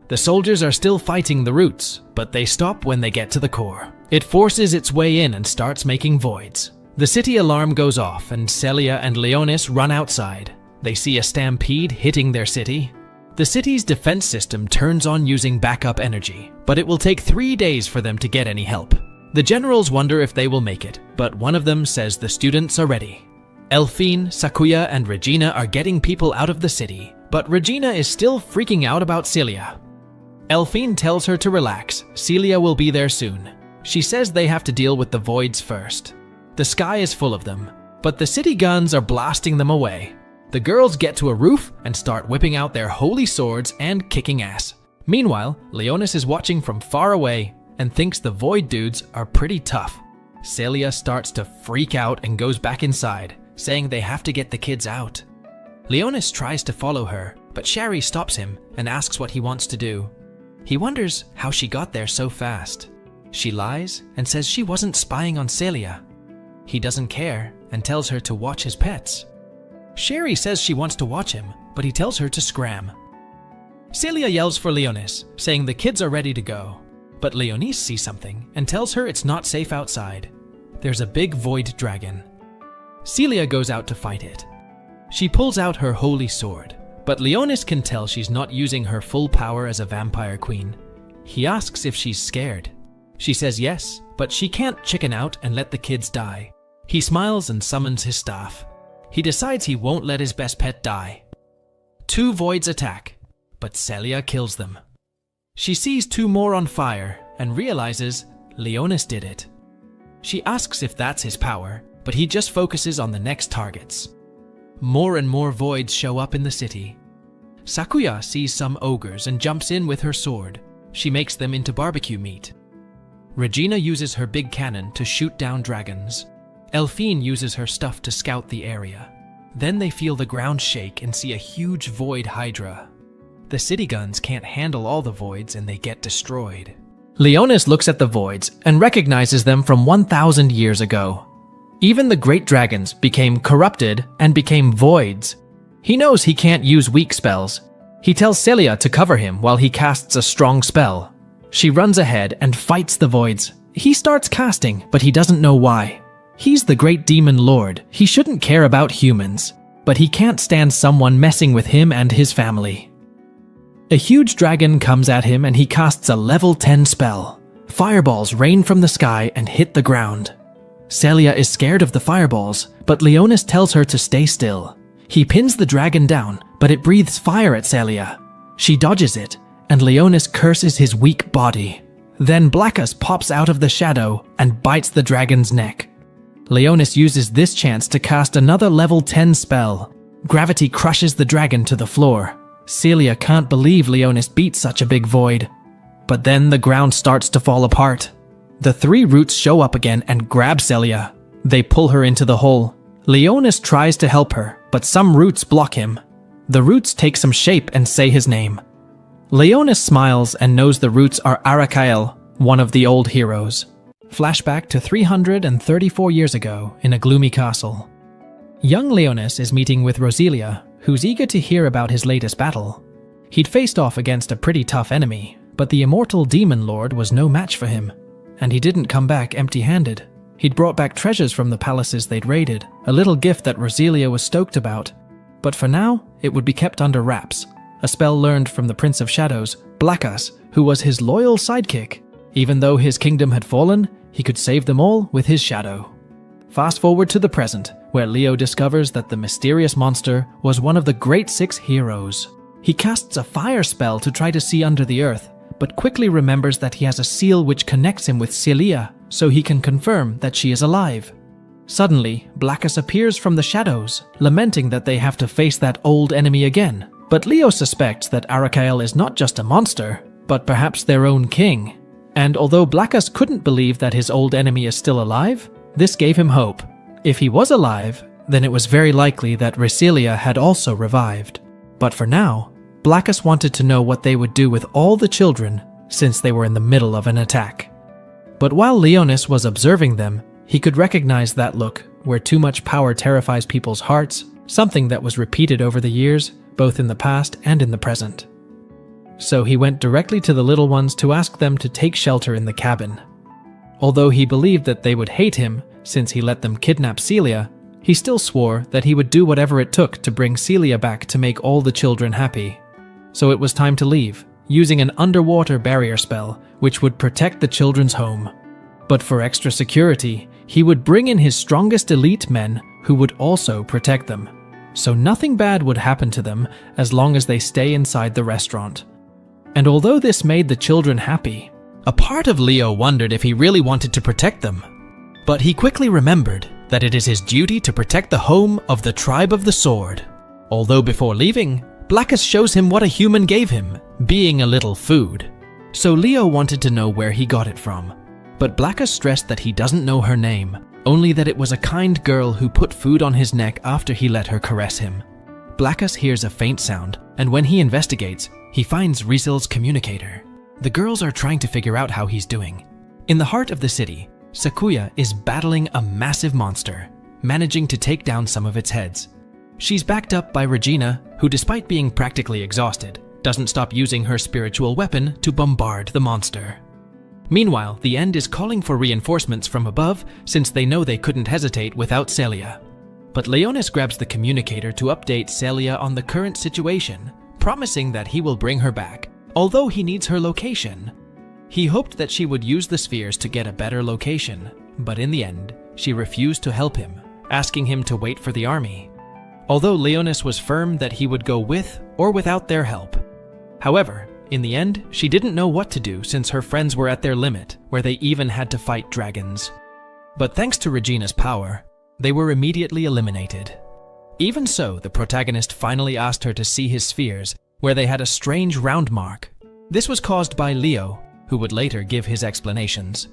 The soldiers are still fighting the roots, but they stop when they get to the core. It forces its way in and starts making voids. The city alarm goes off and Celia and Leonis run outside. They see a stampede hitting their city. The city's defense system turns on using backup energy, but it will take 3 days for them to get any help. The generals wonder if they will make it, but one of them says the students are ready. Elphine, Sakuya, and Regina are getting people out of the city, but Regina is still freaking out about Celia. Elphine tells her to relax, Celia will be there soon. She says they have to deal with the voids first. The sky is full of them, but the city guns are blasting them away. The girls get to a roof and start whipping out their holy swords and kicking ass. Meanwhile, Leonis is watching from far away and thinks the void dudes are pretty tough. Celia starts to freak out and goes back inside, saying they have to get the kids out. Leonis tries to follow her, but Sherry stops him and asks what he wants to do. He wonders how she got there so fast. She lies and says she wasn't spying on Celia. He doesn't care and tells her to watch his pets. Sherry says she wants to watch him, but he tells her to scram. Celia yells for Leonis, saying the kids are ready to go. But Leonis sees something and tells her it's not safe outside. There's a big void dragon. Celia goes out to fight it. She pulls out her holy sword, but Leonis can tell she's not using her full power as a vampire queen. He asks if she's scared. She says yes, but she can't chicken out and let the kids die. He smiles and summons his staff. He decides he won't let his best pet die. 2 voids attack, but Celia kills them. She sees 2 more on fire and realizes Leonis did it. She asks if that's his power, but he just focuses on the next targets. More and more voids show up in the city. Sakuya sees some ogres and jumps in with her sword. She makes them into barbecue meat. Regina uses her big cannon to shoot down dragons. Elphine uses her stuff to scout the area. Then they feel the ground shake and see a huge void hydra. The city guns can't handle all the voids and they get destroyed. Leonis looks at the voids and recognizes them from 1,000 years ago. Even the great dragons became corrupted and became voids. He knows he can't use weak spells. He tells Celia to cover him while he casts a strong spell. She runs ahead and fights the voids. He starts casting, but he doesn't know why. He's the great demon lord. He shouldn't care about humans, but he can't stand someone messing with him and his family. A huge dragon comes at him and he casts a level 10 spell. Fireballs rain from the sky and hit the ground. Celia is scared of the fireballs, but Leonis tells her to stay still. He pins the dragon down, but it breathes fire at Celia. She dodges it, and Leonis curses his weak body. Then Blackus pops out of the shadow and bites the dragon's neck. Leonis uses this chance to cast another level 10 spell. Gravity crushes the dragon to the floor. Celia can't believe Leonis beat such a big void. But then the ground starts to fall apart. The 3 roots show up again and grab Celia. They pull her into the hole. Leonis tries to help her, but some roots block him. The roots take some shape and say his name. Leonis smiles and knows the roots are Arakael, one of the old heroes. Flashback to 334 years ago in a gloomy castle. Young Leonis is meeting with Roselia, who's eager to hear about his latest battle. He'd faced off against a pretty tough enemy, but the immortal demon lord was no match for him. And he didn't come back empty-handed. He'd brought back treasures from the palaces they'd raided, a little gift that Roselia was stoked about. But for now, it would be kept under wraps. A spell learned from the Prince of Shadows, Blackus, who was his loyal sidekick. Even though his kingdom had fallen, he could save them all with his shadow. Fast forward to the present, where Leo discovers that the mysterious monster was one of the Great 6 heroes. He casts a fire spell to try to see under the earth, but quickly remembers that he has a seal which connects him with Celia, so he can confirm that she is alive. Suddenly, Blackus appears from the shadows, lamenting that they have to face that old enemy again. But Leo suspects that Arakael is not just a monster, but perhaps their own king. And although Blackus couldn't believe that his old enemy is still alive, this gave him hope. If he was alive, then it was very likely that Recilia had also revived. But for now, Blackus wanted to know what they would do with all the children since they were in the middle of an attack. But while Leonis was observing them, he could recognize that look where too much power terrifies people's hearts, something that was repeated over the years, both in the past and in the present. So he went directly to the little ones to ask them to take shelter in the cabin. Although he believed that they would hate him since he let them kidnap Celia, he still swore that he would do whatever it took to bring Celia back to make all the children happy. So it was time to leave, using an underwater barrier spell which would protect the children's home. But for extra security, he would bring in his strongest elite men who would also protect them. So nothing bad would happen to them as long as they stay inside the restaurant. And although this made the children happy, a part of Leo wondered if he really wanted to protect them. But he quickly remembered that it is his duty to protect the home of the Tribe of the Sword. Although before leaving, Blackus shows him what a human gave him, being a little food. So Leo wanted to know where he got it from. But Blackus stressed that he doesn't know her name, only that it was a kind girl who put food on his neck after he let her caress him. Blackus hears a faint sound, and when he investigates, he finds Riesel's communicator. The girls are trying to figure out how he's doing. In the heart of the city, Sakuya is battling a massive monster, managing to take down some of its heads. She's backed up by Regina, who despite being practically exhausted, doesn't stop using her spiritual weapon to bombard the monster. Meanwhile, the End is calling for reinforcements from above since they know they couldn't hesitate without Celia. But Leonis grabs the communicator to update Celia on the current situation, promising that he will bring her back, although he needs her location. He hoped that she would use the spheres to get a better location, but in the end, she refused to help him, asking him to wait for the army. Although Leonis was firm that he would go with or without their help. However, in the end, she didn't know what to do since her friends were at their limit, where they even had to fight dragons. But thanks to Regina's power, they were immediately eliminated. Even so, the protagonist finally asked her to see his spheres, where they had a strange round mark. This was caused by Leo, who would later give his explanations.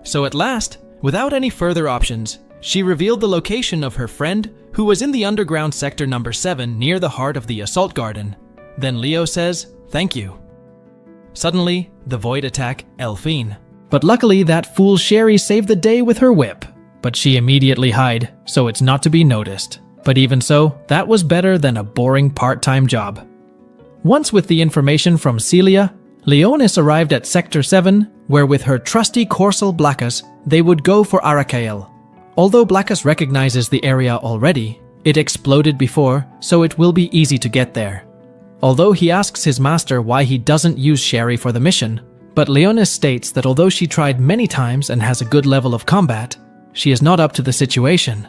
So at last, without any further options, she revealed the location of her friend, who was in the underground sector number 7 near the heart of the assault garden. Then Leo says, "Thank you." Suddenly, the void attack Elfine. But luckily that fool Sherry saved the day with her whip. But she immediately hid, so it's not to be noticed. But even so, that was better than a boring part-time job. Once with the information from Celia, Leonis arrived at Sector 7, where with her trusty Corcel Blackus, they would go for Arakael. Although Blackus recognizes the area already, it exploded before, so it will be easy to get there. Although he asks his master why he doesn't use Sherry for the mission, but Leonis states that although she tried many times and has a good level of combat, she is not up to the situation.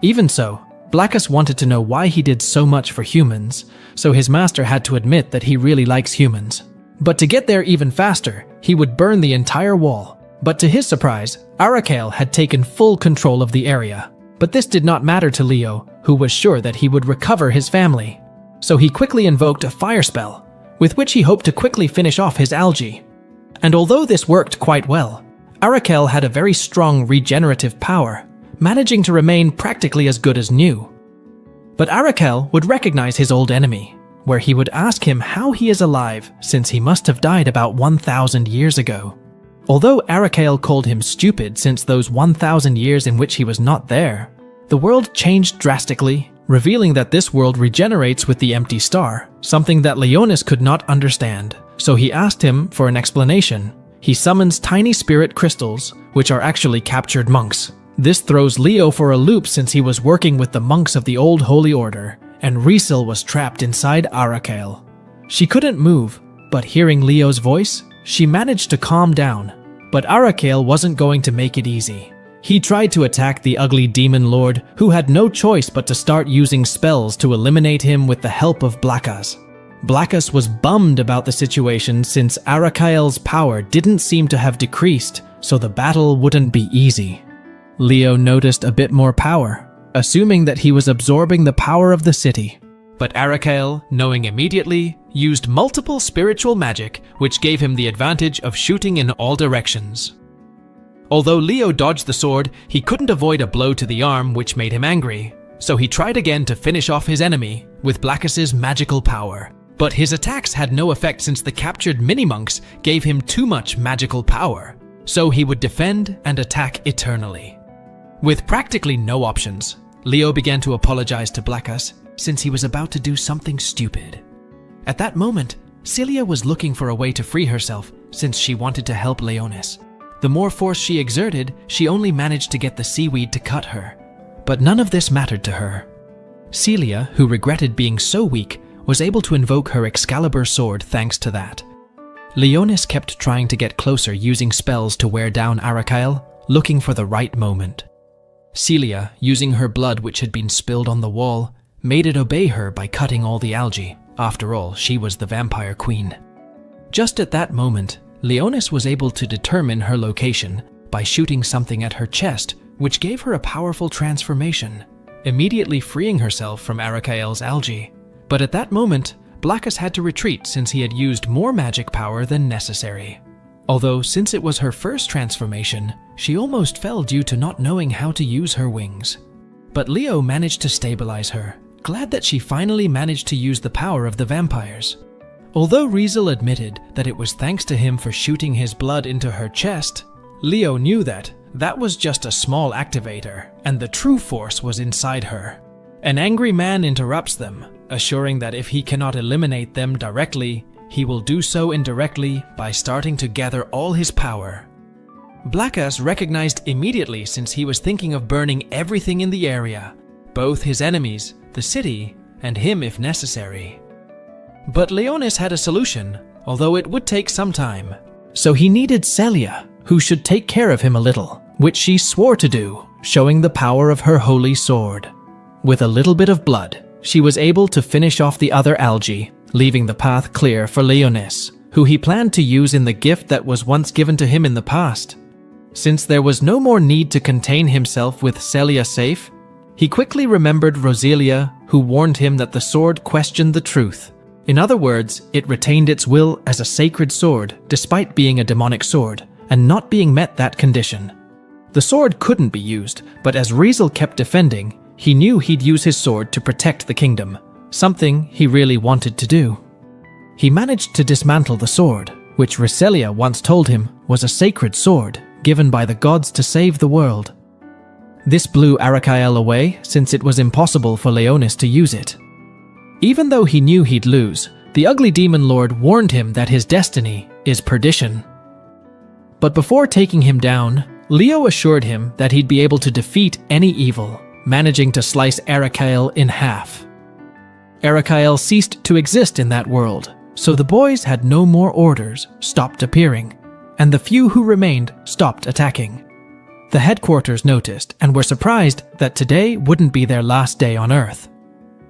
Even so, Blackus wanted to know why he did so much for humans, so his master had to admit that he really likes humans. But to get there even faster, he would burn the entire wall. But to his surprise, Arakael had taken full control of the area. But this did not matter to Leo, who was sure that he would recover his family. So he quickly invoked a fire spell, with which he hoped to quickly finish off his algae. And although this worked quite well, Arakael had a very strong regenerative power, managing to remain practically as good as new. But Arakael would recognize his old enemy, where he would ask him how he is alive since he must have died about 1,000 years ago. Although Arakael called him stupid since those 1,000 years in which he was not there, the world changed drastically, revealing that this world regenerates with the empty star, something that Leonis could not understand. So he asked him for an explanation. He summons tiny spirit crystals, which are actually captured monks. This throws Leo for a loop since he was working with the monks of the old Holy Order, and Riesel was trapped inside Arakael. She couldn't move, but hearing Leo's voice, she managed to calm down. But Arakael wasn't going to make it easy. He tried to attack the ugly demon lord, who had no choice but to start using spells to eliminate him with the help of Blackus. Blackus was bummed about the situation since Arakael's power didn't seem to have decreased, so the battle wouldn't be easy. Leo noticed a bit more power, assuming that he was absorbing the power of the city. But Arakael, knowing immediately, used multiple spiritual magic, which gave him the advantage of shooting in all directions. Although Leo dodged the sword, he couldn't avoid a blow to the arm, which made him angry. So he tried again to finish off his enemy with Blackus's magical power. But his attacks had no effect since the captured mini-monks gave him too much magical power. So he would defend and attack eternally. With practically no options, Leo began to apologize to Blackus since he was about to do something stupid. At that moment, Celia was looking for a way to free herself since she wanted to help Leonis. The more force she exerted, she only managed to get the seaweed to cut her. But none of this mattered to her. Celia, who regretted being so weak, was able to invoke her Excalibur sword thanks to that. Leonis kept trying to get closer using spells to wear down Arakael, looking for the right moment. Celia, using her blood which had been spilled on the wall, made it obey her by cutting all the algae. After all, she was the vampire queen. Just at that moment, Leonis was able to determine her location by shooting something at her chest, which gave her a powerful transformation, immediately freeing herself from Arakael's algae. But at that moment, Blackus had to retreat since he had used more magic power than necessary. Although, since it was her first transformation, she almost fell due to not knowing how to use her wings. But Leo managed to stabilize her, glad that she finally managed to use the power of the vampires. Although Riesel admitted that it was thanks to him for shooting his blood into her chest, Leo knew that was just a small activator, and the true force was inside her. An angry man interrupts them, assuring that if he cannot eliminate them directly, he will do so indirectly by starting to gather all his power. Blackus recognized immediately since he was thinking of burning everything in the area, both his enemies, the city, and him if necessary. But Leonis had a solution, although it would take some time. So he needed Celia, who should take care of him a little, which she swore to do, showing the power of her holy sword. With a little bit of blood, she was able to finish off the other algae, leaving the path clear for Leonis, who he planned to use in the gift that was once given to him in the past. Since there was no more need to contain himself with Celia safe, he quickly remembered Roselia, who warned him that the sword questioned the truth. In other words, it retained its will as a sacred sword despite being a demonic sword, and not being met that condition. The sword couldn't be used, but as Riesel kept defending, he knew he'd use his sword to protect the kingdom, something he really wanted to do. He managed to dismantle the sword, which Roselia once told him was a sacred sword given by the gods to save the world. This blew Arakael away since it was impossible for Leonis to use it. Even though he knew he'd lose, the ugly demon lord warned him that his destiny is perdition. But before taking him down, Leo assured him that he'd be able to defeat any evil, managing to slice Arakael in half. Arakael ceased to exist in that world, so the boys had no more orders, stopped appearing, and the few who remained stopped attacking. The headquarters noticed and were surprised that today wouldn't be their last day on Earth.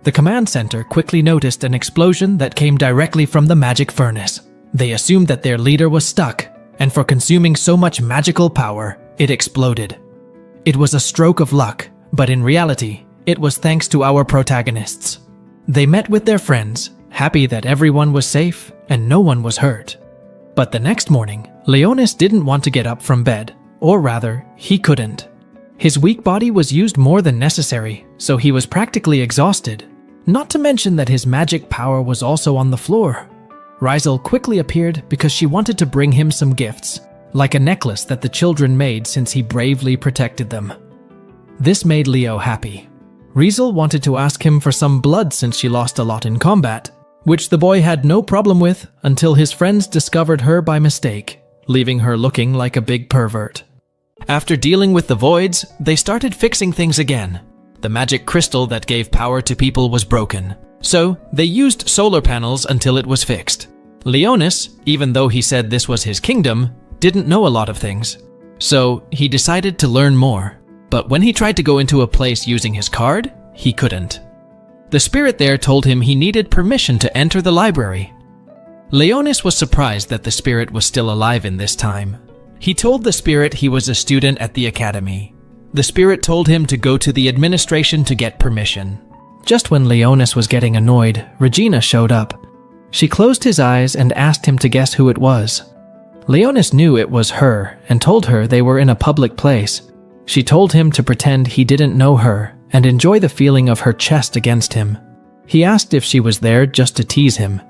The command center quickly noticed an explosion that came directly from the magic furnace. They assumed that their leader was stuck, and for consuming so much magical power, it exploded. It was a stroke of luck, but in reality, it was thanks to our protagonists. They met with their friends, happy that everyone was safe and no one was hurt. But the next morning, Leonis didn't want to get up from bed, or rather, he couldn't. His weak body was used more than necessary, so he was practically exhausted. Not to mention that his magic power was also on the floor. Riesel quickly appeared because she wanted to bring him some gifts, like a necklace that the children made since he bravely protected them. This made Leo happy. Riesel wanted to ask him for some blood since she lost a lot in combat, which the boy had no problem with until his friends discovered her by mistake, leaving her looking like a big pervert. After dealing with the voids, they started fixing things again. The magic crystal that gave power to people was broken, so they used solar panels until it was fixed. Leonis, even though he said this was his kingdom, didn't know a lot of things, so he decided to learn more. But when he tried to go into a place using his card, he couldn't. The spirit there told him he needed permission to enter the library. Leonis was surprised that the spirit was still alive in this time. He told the spirit he was a student at the academy. The spirit told him to go to the administration to get permission. Just when Leonis was getting annoyed, Regina showed up. She closed his eyes and asked him to guess who it was. Leonis knew it was her and told her they were in a public place. She told him to pretend he didn't know her and enjoy the feeling of her chest against him. He asked if she was there just to tease him.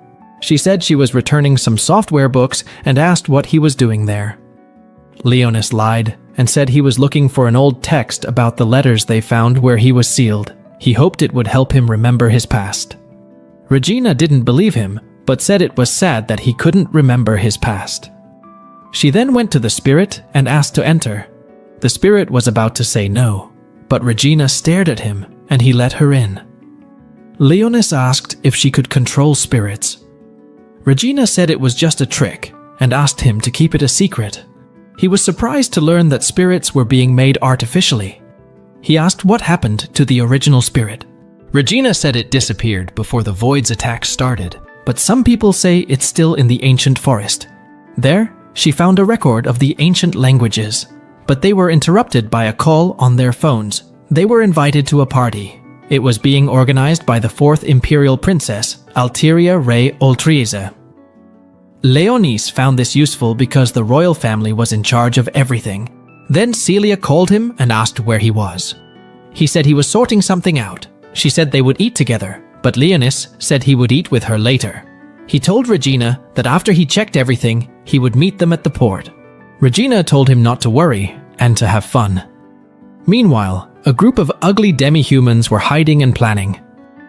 She said she was returning some software books and asked what he was doing there. Leonis lied and said he was looking for an old text about the letters they found where he was sealed. He hoped it would help him remember his past. Regina didn't believe him, but said it was sad that he couldn't remember his past. She then went to the spirit and asked to enter. The spirit was about to say no, but Regina stared at him and he let her in. Leonis asked if she could control spirits. Regina said it was just a trick and asked him to keep it a secret. He was surprised to learn that spirits were being made artificially. He asked what happened to the original spirit. Regina said it disappeared before the Void's attack started, but some people say it's still in the ancient forest. There, she found a record of the ancient languages, but they were interrupted by a call on their phones. They were invited to a party. It was being organized by the 4th Imperial Princess, Alteria Rey Oltriza. Leonis found this useful because the royal family was in charge of everything. Then Celia called him and asked where he was. He said he was sorting something out. She said they would eat together, but Leonis said he would eat with her later. He told Regina that after he checked everything, he would meet them at the port. Regina told him not to worry and to have fun. Meanwhile, a group of ugly demi-humans were hiding and planning.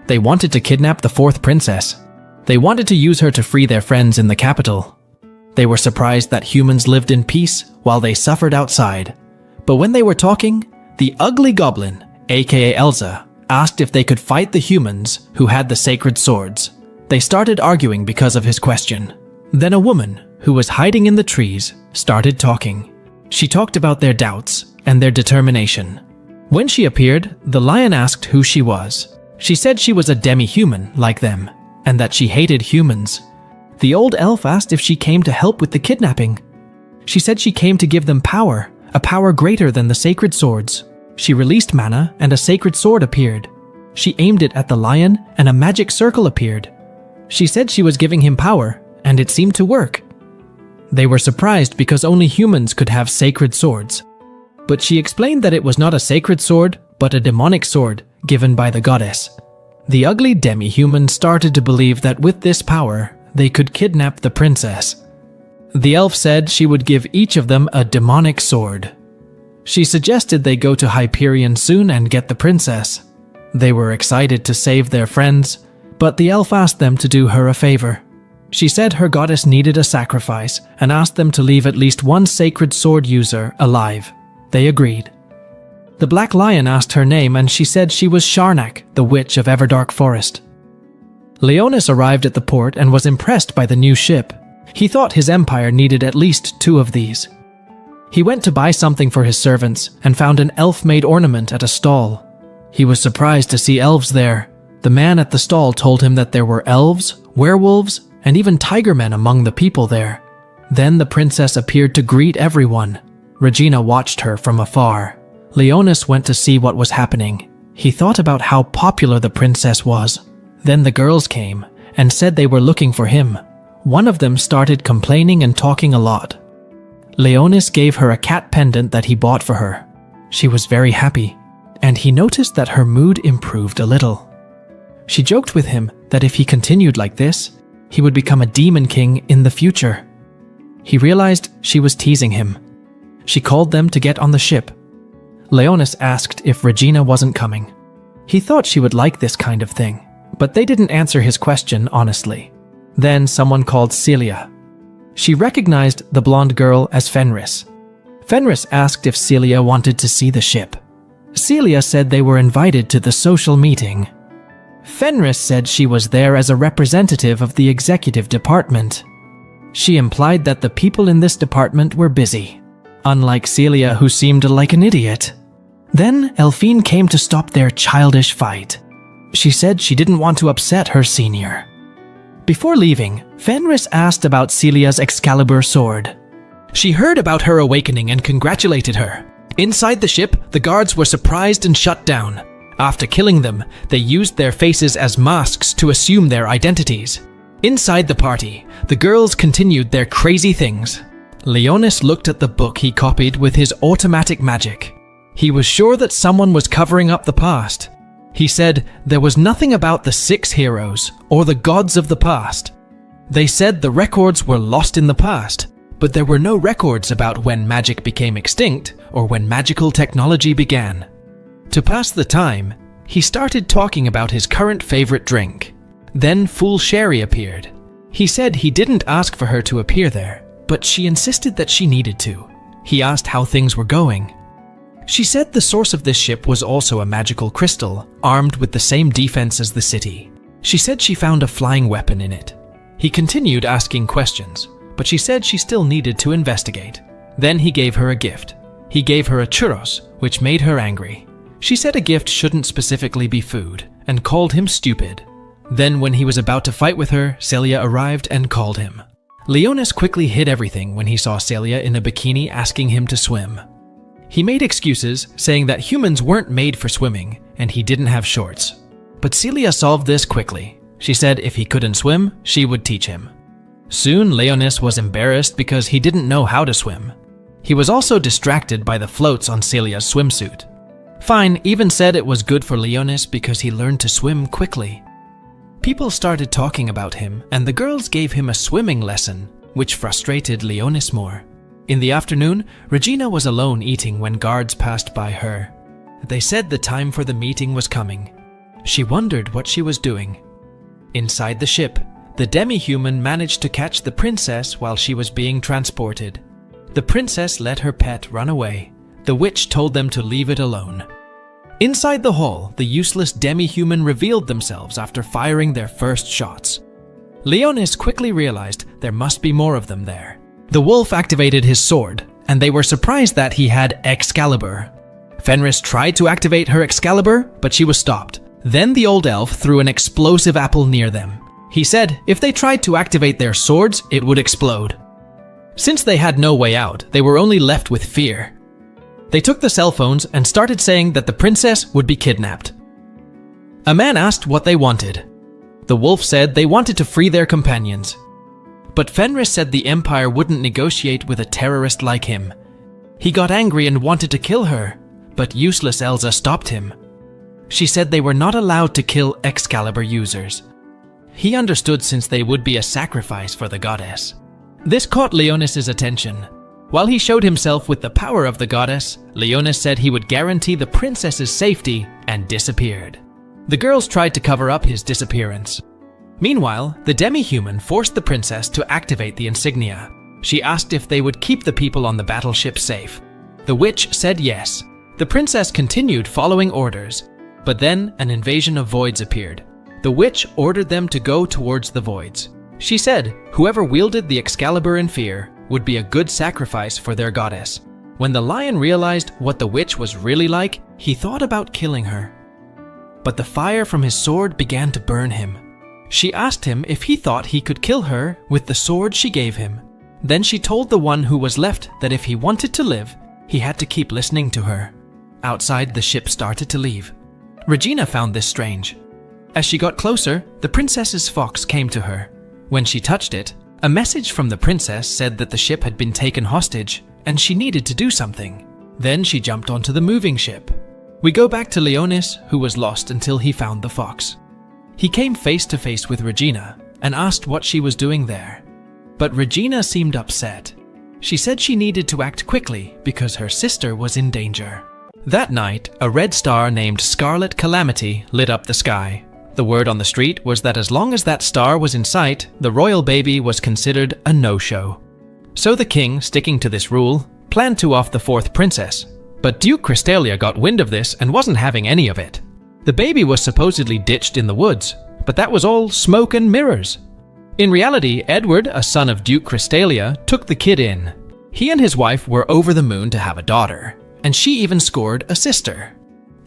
They wanted to kidnap the 4th princess. They wanted to use her to free their friends in the capital. They were surprised that humans lived in peace while they suffered outside. But when they were talking, the ugly goblin, aka Elsa, asked if they could fight the humans who had the sacred swords. They started arguing because of his question. Then a woman, who was hiding in the trees, started talking. She talked about their doubts and their determination. When she appeared, the lion asked who she was. She said she was a demi-human like them, and that she hated humans. The old elf asked if she came to help with the kidnapping. She said she came to give them power, a power greater than the sacred swords. She released mana and a sacred sword appeared. She aimed it at the lion and a magic circle appeared. She said she was giving him power, and it seemed to work. They were surprised because only humans could have sacred swords. But she explained that it was not a sacred sword, but a demonic sword given by the goddess. The ugly demi-human started to believe that with this power, they could kidnap the princess. The elf said she would give each of them a demonic sword. She suggested they go to Hyperion soon and get the princess. They were excited to save their friends, but the elf asked them to do her a favor. She said her goddess needed a sacrifice and asked them to leave at least one sacred sword user alive. They agreed. The Black Lion asked her name and she said she was Sharnak, the witch of Everdark Forest. Leonis arrived at the port and was impressed by the new ship. He thought his empire needed at least 2 of these. He went to buy something for his servants and found an elf-made ornament at a stall. He was surprised to see elves there. The man at the stall told him that there were elves, werewolves, and even tigermen among the people there. Then the princess appeared to greet everyone. Regina watched her from afar. Leonis went to see what was happening. He thought about how popular the princess was. Then the girls came and said they were looking for him. One of them started complaining and talking a lot. Leonis gave her a cat pendant that he bought for her. She was very happy, and he noticed that her mood improved a little. She joked with him that if he continued like this, he would become a demon king in the future. He realized she was teasing him. She called them to get on the ship. Leonis asked if Regina wasn't coming. He thought she would like this kind of thing, but they didn't answer his question honestly. Then someone called Celia. She recognized the blonde girl as Fenris. Fenris asked if Celia wanted to see the ship. Celia said they were invited to the social meeting. Fenris said she was there as a representative of the executive department. She implied that the people in this department were busy, unlike Celia, who seemed like an idiot. Then Elphine came to stop their childish fight. She said she didn't want to upset her senior. Before leaving, Fenris asked about Celia's Excalibur sword. She heard about her awakening and congratulated her. Inside the ship, the guards were surprised and shut down. After killing them, they used their faces as masks to assume their identities. Inside the party, the girls continued their crazy things. Leonis looked at the book he copied with his automatic magic. He was sure that someone was covering up the past. He said there was nothing about the 6 heroes or the gods of the past. They said the records were lost in the past, but there were no records about when magic became extinct or when magical technology began. To pass the time, he started talking about his current favorite drink. Then Fool Sherry appeared. He said he didn't ask for her to appear there, but she insisted that she needed to. He asked how things were going. She said the source of this ship was also a magical crystal, armed with the same defense as the city. She said she found a flying weapon in it. He continued asking questions, but she said she still needed to investigate. Then he gave her a gift. He gave her a churros, which made her angry. She said a gift shouldn't specifically be food, and called him stupid. Then when he was about to fight with her, Celia arrived and called him. Leonis quickly hid everything when he saw Celia in a bikini asking him to swim. He made excuses, saying that humans weren't made for swimming, and he didn't have shorts. But Celia solved this quickly. She said if he couldn't swim, she would teach him. Soon, Leonis was embarrassed because he didn't know how to swim. He was also distracted by the floats on Celia's swimsuit. Fine even said it was good for Leonis because he learned to swim quickly. People started talking about him, and the girls gave him a swimming lesson, which frustrated Leonis more. In the afternoon, Regina was alone eating when guards passed by her. They said the time for the meeting was coming. She wondered what she was doing. Inside the ship, the demi-human managed to catch the princess while she was being transported. The princess let her pet run away. The witch told them to leave it alone. Inside the hall, the useless demi-human revealed themselves after firing their first shots. Leonis quickly realized there must be more of them there. The wolf activated his sword, and they were surprised that he had Excalibur. Fenris tried to activate her Excalibur, but she was stopped. Then the old elf threw an explosive apple near them. He said if they tried to activate their swords, it would explode. Since they had no way out, they were only left with fear. They took the cell phones and started saying that the princess would be kidnapped. A man asked what they wanted. The wolf said they wanted to free their companions. But Fenris said the Empire wouldn't negotiate with a terrorist like him. He got angry and wanted to kill her, but useless Elsa stopped him. She said they were not allowed to kill Excalibur users. He understood since they would be a sacrifice for the goddess. This caught Leonis's attention. While he showed himself with the power of the goddess, Leonis said he would guarantee the princess's safety and disappeared. The girls tried to cover up his disappearance. Meanwhile, the demi-human forced the princess to activate the insignia. She asked if they would keep the people on the battleship safe. The witch said yes. The princess continued following orders, but then an invasion of voids appeared. The witch ordered them to go towards the voids. She said whoever wielded the Excalibur in fear would be a good sacrifice for their goddess. When the lion realized what the witch was really like, he thought about killing her. But the fire from his sword began to burn him. She asked him if he thought he could kill her with the sword she gave him. Then she told the one who was left that if he wanted to live, he had to keep listening to her. Outside, the ship started to leave. Regina found this strange. As she got closer, the princess's fox came to her. When she touched it, a message from the princess said that the ship had been taken hostage and she needed to do something. Then she jumped onto the moving ship. We go back to Leonis, who was lost until he found the fox. He came face to face with Regina and asked what she was doing there. But Regina seemed upset. She said she needed to act quickly because her sister was in danger. That night, a red star named Scarlet Calamity lit up the sky. The word on the street was that as long as that star was in sight, the royal baby was considered a no-show. So the king, sticking to this rule, planned to off the 4th princess. But Duke Cristalia got wind of this and wasn't having any of it. The baby was supposedly ditched in the woods, but that was all smoke and mirrors. In reality, Edward, a son of Duke Cristalia, took the kid in. He and his wife were over the moon to have a daughter, and she even scored a sister.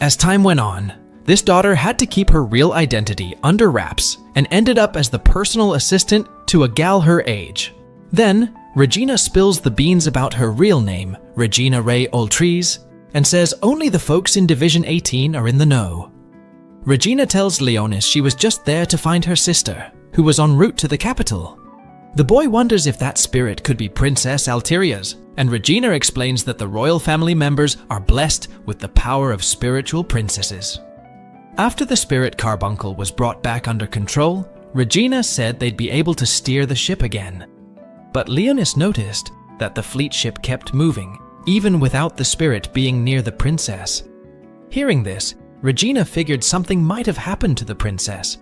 As time went on, this daughter had to keep her real identity under wraps and ended up as the personal assistant to a gal her age. Then, Regina spills the beans about her real name, Regina Ray Oltrees, and says only the folks in Division 18 are in the know. Regina tells Leonis she was just there to find her sister, who was en route to the capital. The boy wonders if that spirit could be Princess Alteria's, and Regina explains that the royal family members are blessed with the power of spiritual princesses. After the spirit carbuncle was brought back under control, Regina said they'd be able to steer the ship again. But Leonis noticed that the fleet ship kept moving, even without the spirit being near the princess. Hearing this, Regina figured something might have happened to the princess.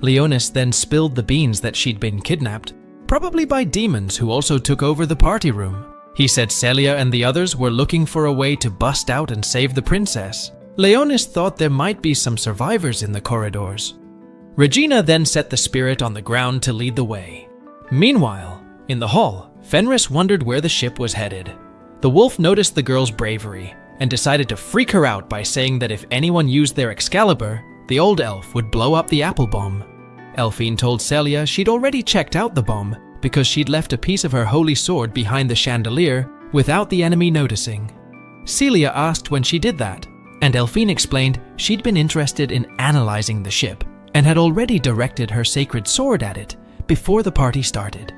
Leonis then spilled the beans that she'd been kidnapped, probably by demons who also took over the party room. He said Celia and the others were looking for a way to bust out and save the princess. Leonis thought there might be some survivors in the corridors. Regina then set the spirit on the ground to lead the way. Meanwhile, in the hall, Fenris wondered where the ship was headed. The wolf noticed the girl's bravery and decided to freak her out by saying that if anyone used their Excalibur, the old elf would blow up the apple bomb. Elphine told Celia she'd already checked out the bomb because she'd left a piece of her holy sword behind the chandelier without the enemy noticing. Celia asked when she did that, and Elphine explained she'd been interested in analyzing the ship and had already directed her sacred sword at it before the party started.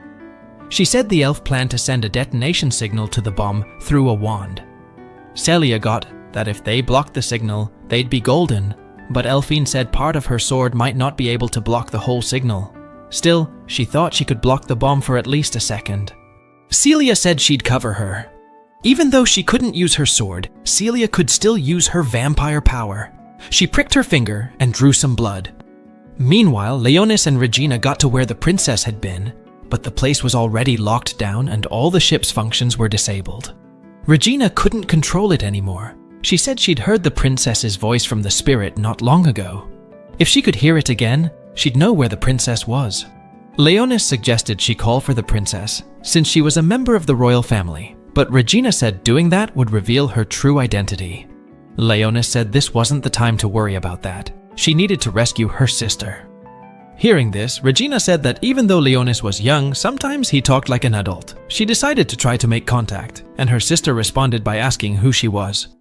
She said the elf planned to send a detonation signal to the bomb through a wand. Celia got that if they blocked the signal, they'd be golden, but Elphine said part of her sword might not be able to block the whole signal. Still, she thought she could block the bomb for at least a second. Celia said she'd cover her. Even though she couldn't use her sword, Celia could still use her vampire power. She pricked her finger and drew some blood. Meanwhile, Leonis and Regina got to where the princess had been, but the place was already locked down and all the ship's functions were disabled. Regina couldn't control it anymore. She said she'd heard the princess's voice from the spirit not long ago. If she could hear it again, she'd know where the princess was. Leonis suggested she call for the princess, since she was a member of the royal family, but Regina said doing that would reveal her true identity. Leonis said this wasn't the time to worry about that. She needed to rescue her sister. Hearing this, Regina said that even though Leonis was young, sometimes he talked like an adult. She decided to try to make contact, and her sister responded by asking who she was.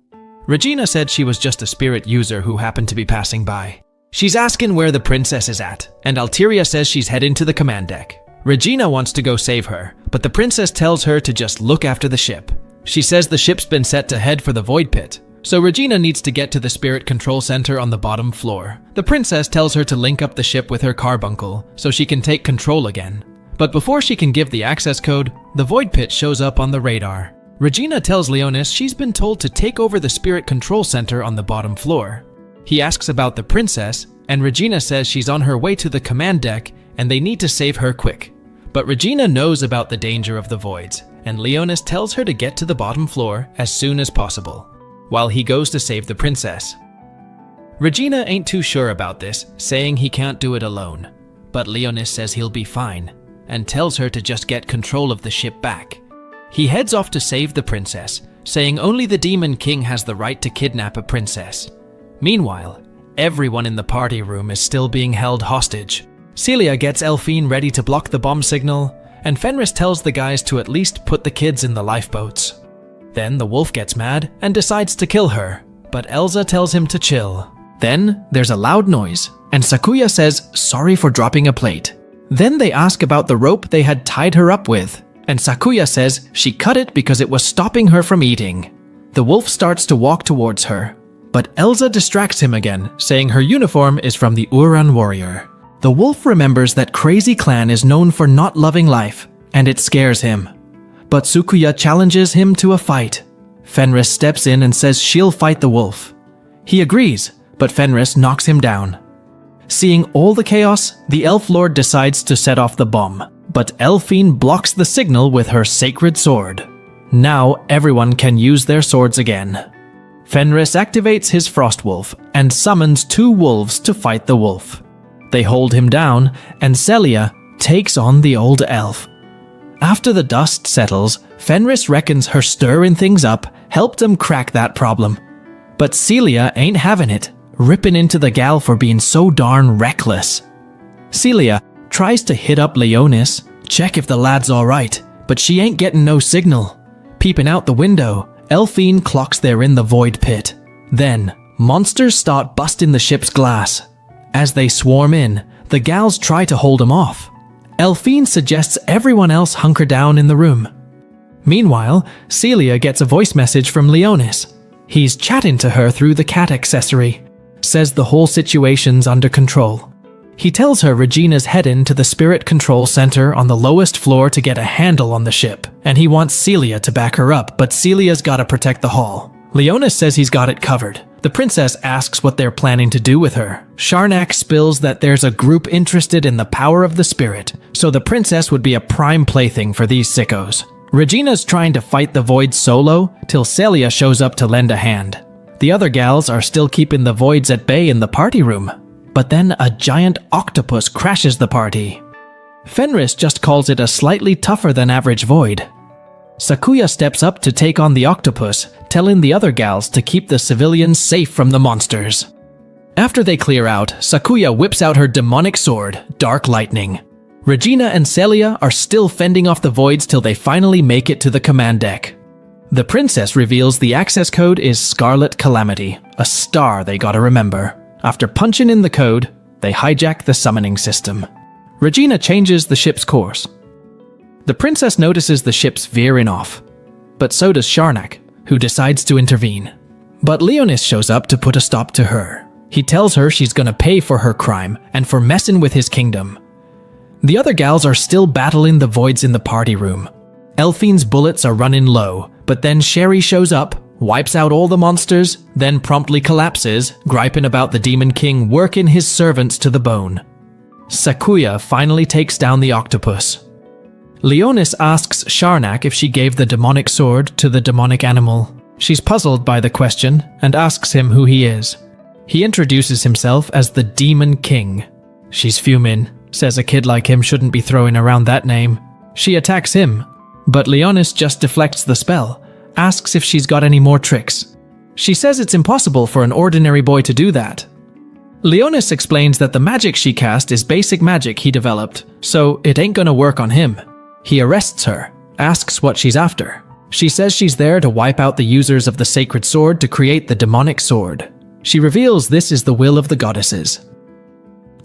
Regina said she was just a spirit user who happened to be passing by. She's asking where the princess is at, and Alteria says she's heading to the command deck. Regina wants to go save her, but the princess tells her to just look after the ship. She says the ship's been set to head for the void pit, so Regina needs to get to the spirit control center on the bottom floor. The princess tells her to link up the ship with her carbuncle so she can take control again. But before she can give the access code, the void pit shows up on the radar. Regina tells Leonis she's been told to take over the spirit control center on the bottom floor. He asks about the princess, and Regina says she's on her way to the command deck and they need to save her quick. But Regina knows about the danger of the voids, and Leonis tells her to get to the bottom floor as soon as possible, while he goes to save the princess. Regina ain't too sure about this, saying he can't do it alone, but Leonis says he'll be fine, and tells her to just get control of the ship back. He heads off to save the princess, saying only the Demon King has the right to kidnap a princess. Meanwhile, everyone in the party room is still being held hostage. Celia gets Elphine ready to block the bomb signal, and Fenris tells the guys to at least put the kids in the lifeboats. Then the wolf gets mad and decides to kill her, but Elsa tells him to chill. Then there's a loud noise, and Sakuya says sorry for dropping a plate. Then they ask about the rope they had tied her up with, and Sakuya says she cut it because it was stopping her from eating. The wolf starts to walk towards her, but Elsa distracts him again, saying her uniform is from the Uran warrior. The wolf remembers that Crazy Clan is known for not loving life, and it scares him. But Sakuya challenges him to a fight. Fenris steps in and says she'll fight the wolf. He agrees, but Fenris knocks him down. Seeing all the chaos, the Elf Lord decides to set off the bomb, but Elphine blocks the signal with her sacred sword. Now everyone can use their swords again. Fenris activates his Frost Wolf and summons 2 wolves to fight the wolf. They hold him down, and Celia takes on the old elf. After the dust settles, Fenris reckons her stirring things up helped him crack that problem. But Celia ain't having it, ripping into the gal for being so darn reckless. Celia tries to hit up Leonis, check if the lad's alright, but she ain't getting no signal. Peeping out the window, Elphine clocks they're in the void pit. Then, monsters start busting the ship's glass. As they swarm in, The gals try to hold him off. Elphine suggests everyone else hunker down in the room. Meanwhile, Celia gets a voice message from Leonis. He's chatting to her through the cat accessory, says the whole situation's under control. He tells her Regina's heading to the Spirit Control Center on the lowest floor to get a handle on the ship, and he wants Celia to back her up, but Celia's gotta protect the hall. Leonis says he's got it covered. The princess asks what they're planning to do with her. Sharnak spills that there's a group interested in the power of the spirit, so the princess would be a prime plaything for these sickos. Regina's trying to fight the void solo, till Celia shows up to lend a hand. The other gals are still keeping the voids at bay in the party room. But then a giant octopus crashes the party. Fenris just calls it a slightly tougher than average void. Sakuya steps up to take on the octopus, telling the other gals to keep the civilians safe from the monsters. After they clear out, Sakuya whips out her demonic sword, Dark Lightning. Regina and Celia are still fending off the voids till they finally make it to the command deck. The princess reveals the access code is Scarlet Calamity, a star they gotta remember. After punching in the code, they hijack the summoning system. Regina changes the ship's course. The princess notices the ship's veering off, but so does Sharnak, who decides to intervene. But Leonis shows up to put a stop to her. He tells her she's gonna pay for her crime and for messing with his kingdom. The other gals are still battling the voids in the party room. Elphine's bullets are running low, but then Sherry shows up, wipes out all the monsters, then promptly collapses, griping about the Demon King working his servants to the bone. Sakuya finally takes down the octopus. Leonis asks Sharnak if she gave the demonic sword to the demonic animal. She's puzzled by the question and asks him who he is. He introduces himself as the Demon King. She's fuming, says a kid like him shouldn't be throwing around that name. She attacks him, but Leonis just deflects the spell, asks if she's got any more tricks. She says it's impossible for an ordinary boy to do that. Leonis explains that the magic she cast is basic magic he developed, so it ain't gonna work on him. He arrests her, asks what she's after. She says she's there to wipe out the users of the sacred sword to create the demonic sword. She reveals this is the will of the goddesses.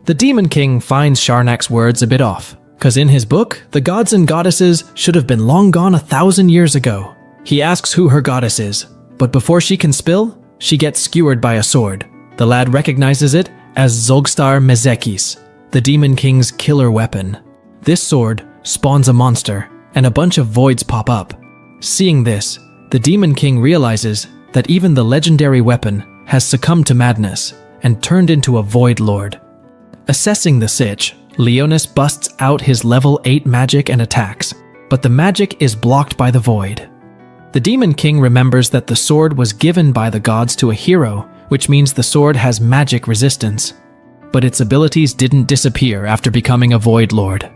The Demon King finds Sharnak's words a bit off, cause in his book, the gods and goddesses should have been long gone 1,000 years ago. He asks who her goddess is, but before she can spill, she gets skewered by a sword. The lad recognizes it as Zogstar Mezekis, the Demon King's killer weapon. This sword spawns a monster, and a bunch of voids pop up. Seeing this, the Demon King realizes that even the legendary weapon has succumbed to madness and turned into a Void Lord. Assessing the sitch, Leonis busts out his level 8 magic and attacks, but the magic is blocked by the void. The Demon King remembers that the sword was given by the gods to a hero, which means the sword has magic resistance. But its abilities didn't disappear after becoming a Void Lord.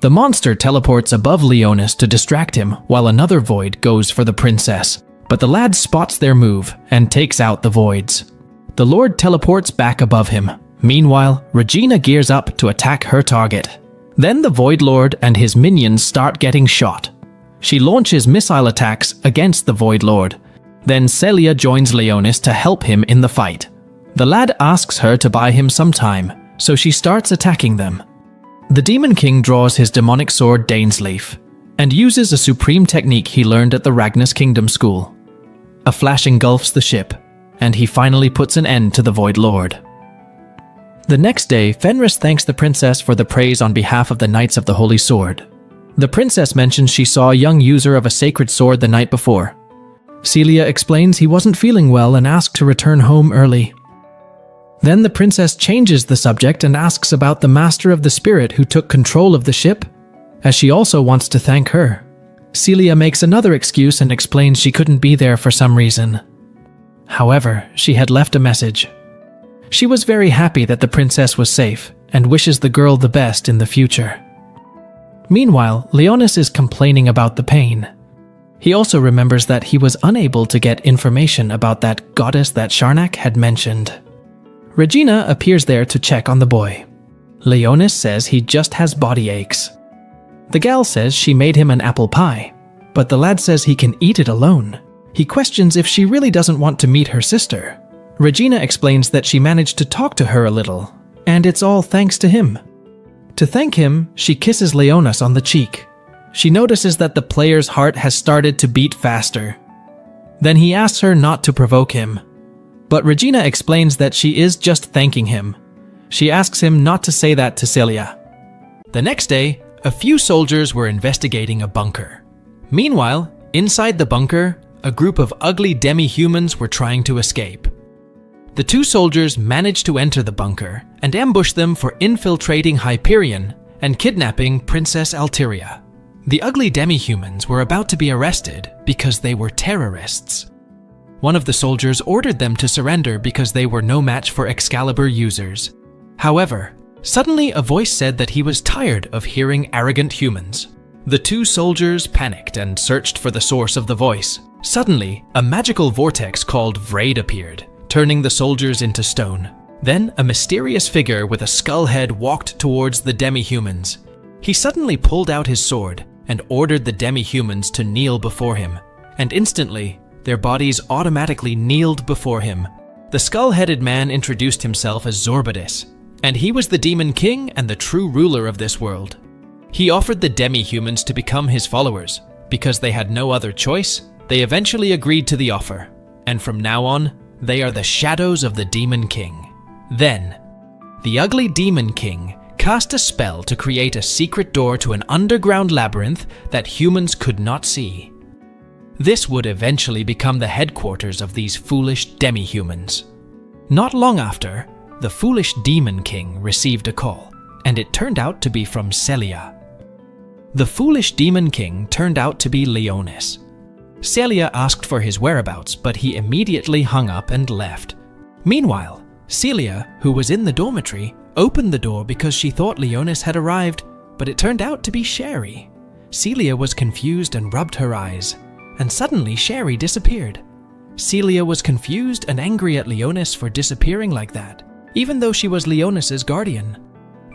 The monster teleports above Leonis to distract him while another void goes for the princess, but the lad spots their move and takes out the voids. The Lord teleports back above him. Meanwhile, Regina gears up to attack her target. Then the Void Lord and his minions start getting shot. She launches missile attacks against the Void Lord. Then Celia joins Leonis to help him in the fight. The lad asks her to buy him some time, so she starts attacking them. The Demon King draws his demonic sword Dainsleif, and uses a supreme technique he learned at the Ragnus Kingdom School. A flash engulfs the ship, and he finally puts an end to the Void Lord. The next day, Fenris thanks the princess for the praise on behalf of the Knights of the Holy Sword. The princess mentions she saw a young user of a sacred sword the night before. Celia explains he wasn't feeling well and asked to return home early. Then the princess changes the subject and asks about the master of the spirit who took control of the ship, as she also wants to thank her. Celia makes another excuse and explains she couldn't be there for some reason. However, she had left a message. She was very happy that the princess was safe and wishes the girl the best in the future. Meanwhile, Leonis is complaining about the pain. He also remembers that he was unable to get information about that goddess that Sharnak had mentioned. Regina appears there to check on the boy. Leonis says he just has body aches. The gal says she made him an apple pie, but the lad says he can eat it alone. He questions if she really doesn't want to meet her sister. Regina explains that she managed to talk to her a little, And it's all thanks to him. To thank him, she kisses Leonis on the cheek. She notices that the player's heart has started to beat faster. Then he asks her not to provoke him. But Regina explains that she is just thanking him. She asks him not to say that to Celia. The next day, a few soldiers were investigating a bunker. Meanwhile, inside the bunker, a group of ugly demi-humans were trying to escape. The two soldiers managed to enter the bunker and ambush them for infiltrating Hyperion and kidnapping Princess Alteria. The ugly demi-humans were about to be arrested because they were terrorists. One of the soldiers ordered them to surrender because they were no match for Excalibur users. However, suddenly a voice said that he was tired of hearing arrogant humans. The two soldiers panicked and searched for the source of the voice. Suddenly, a magical vortex called Vraid appeared, turning the soldiers into stone. Then, a mysterious figure with a skull head walked towards the demi-humans. He suddenly pulled out his sword and ordered the demi-humans to kneel before him, and instantly, their bodies automatically kneeled before him. The skull-headed man introduced himself as Zorbidus, and he was the Demon King and the true ruler of this world. He offered the demi-humans to become his followers. Because they had no other choice, they eventually agreed to the offer, and from now on, they are the shadows of the Demon King. Then, the ugly Demon King cast a spell to create a secret door to an underground labyrinth that humans could not see. This would eventually become the headquarters of these foolish demi-humans. Not long after, the foolish Demon King received a call, and it turned out to be from Celia. The foolish Demon King turned out to be Leonis. Celia asked for his whereabouts, but he immediately hung up and left. Meanwhile, Celia, who was in the dormitory, opened the door because she thought Leonis had arrived, but it turned out to be Sherry. Celia was confused and rubbed her eyes, and suddenly Sherry disappeared. Celia was confused and angry at Leonis for disappearing like that, even though she was Leonis's guardian.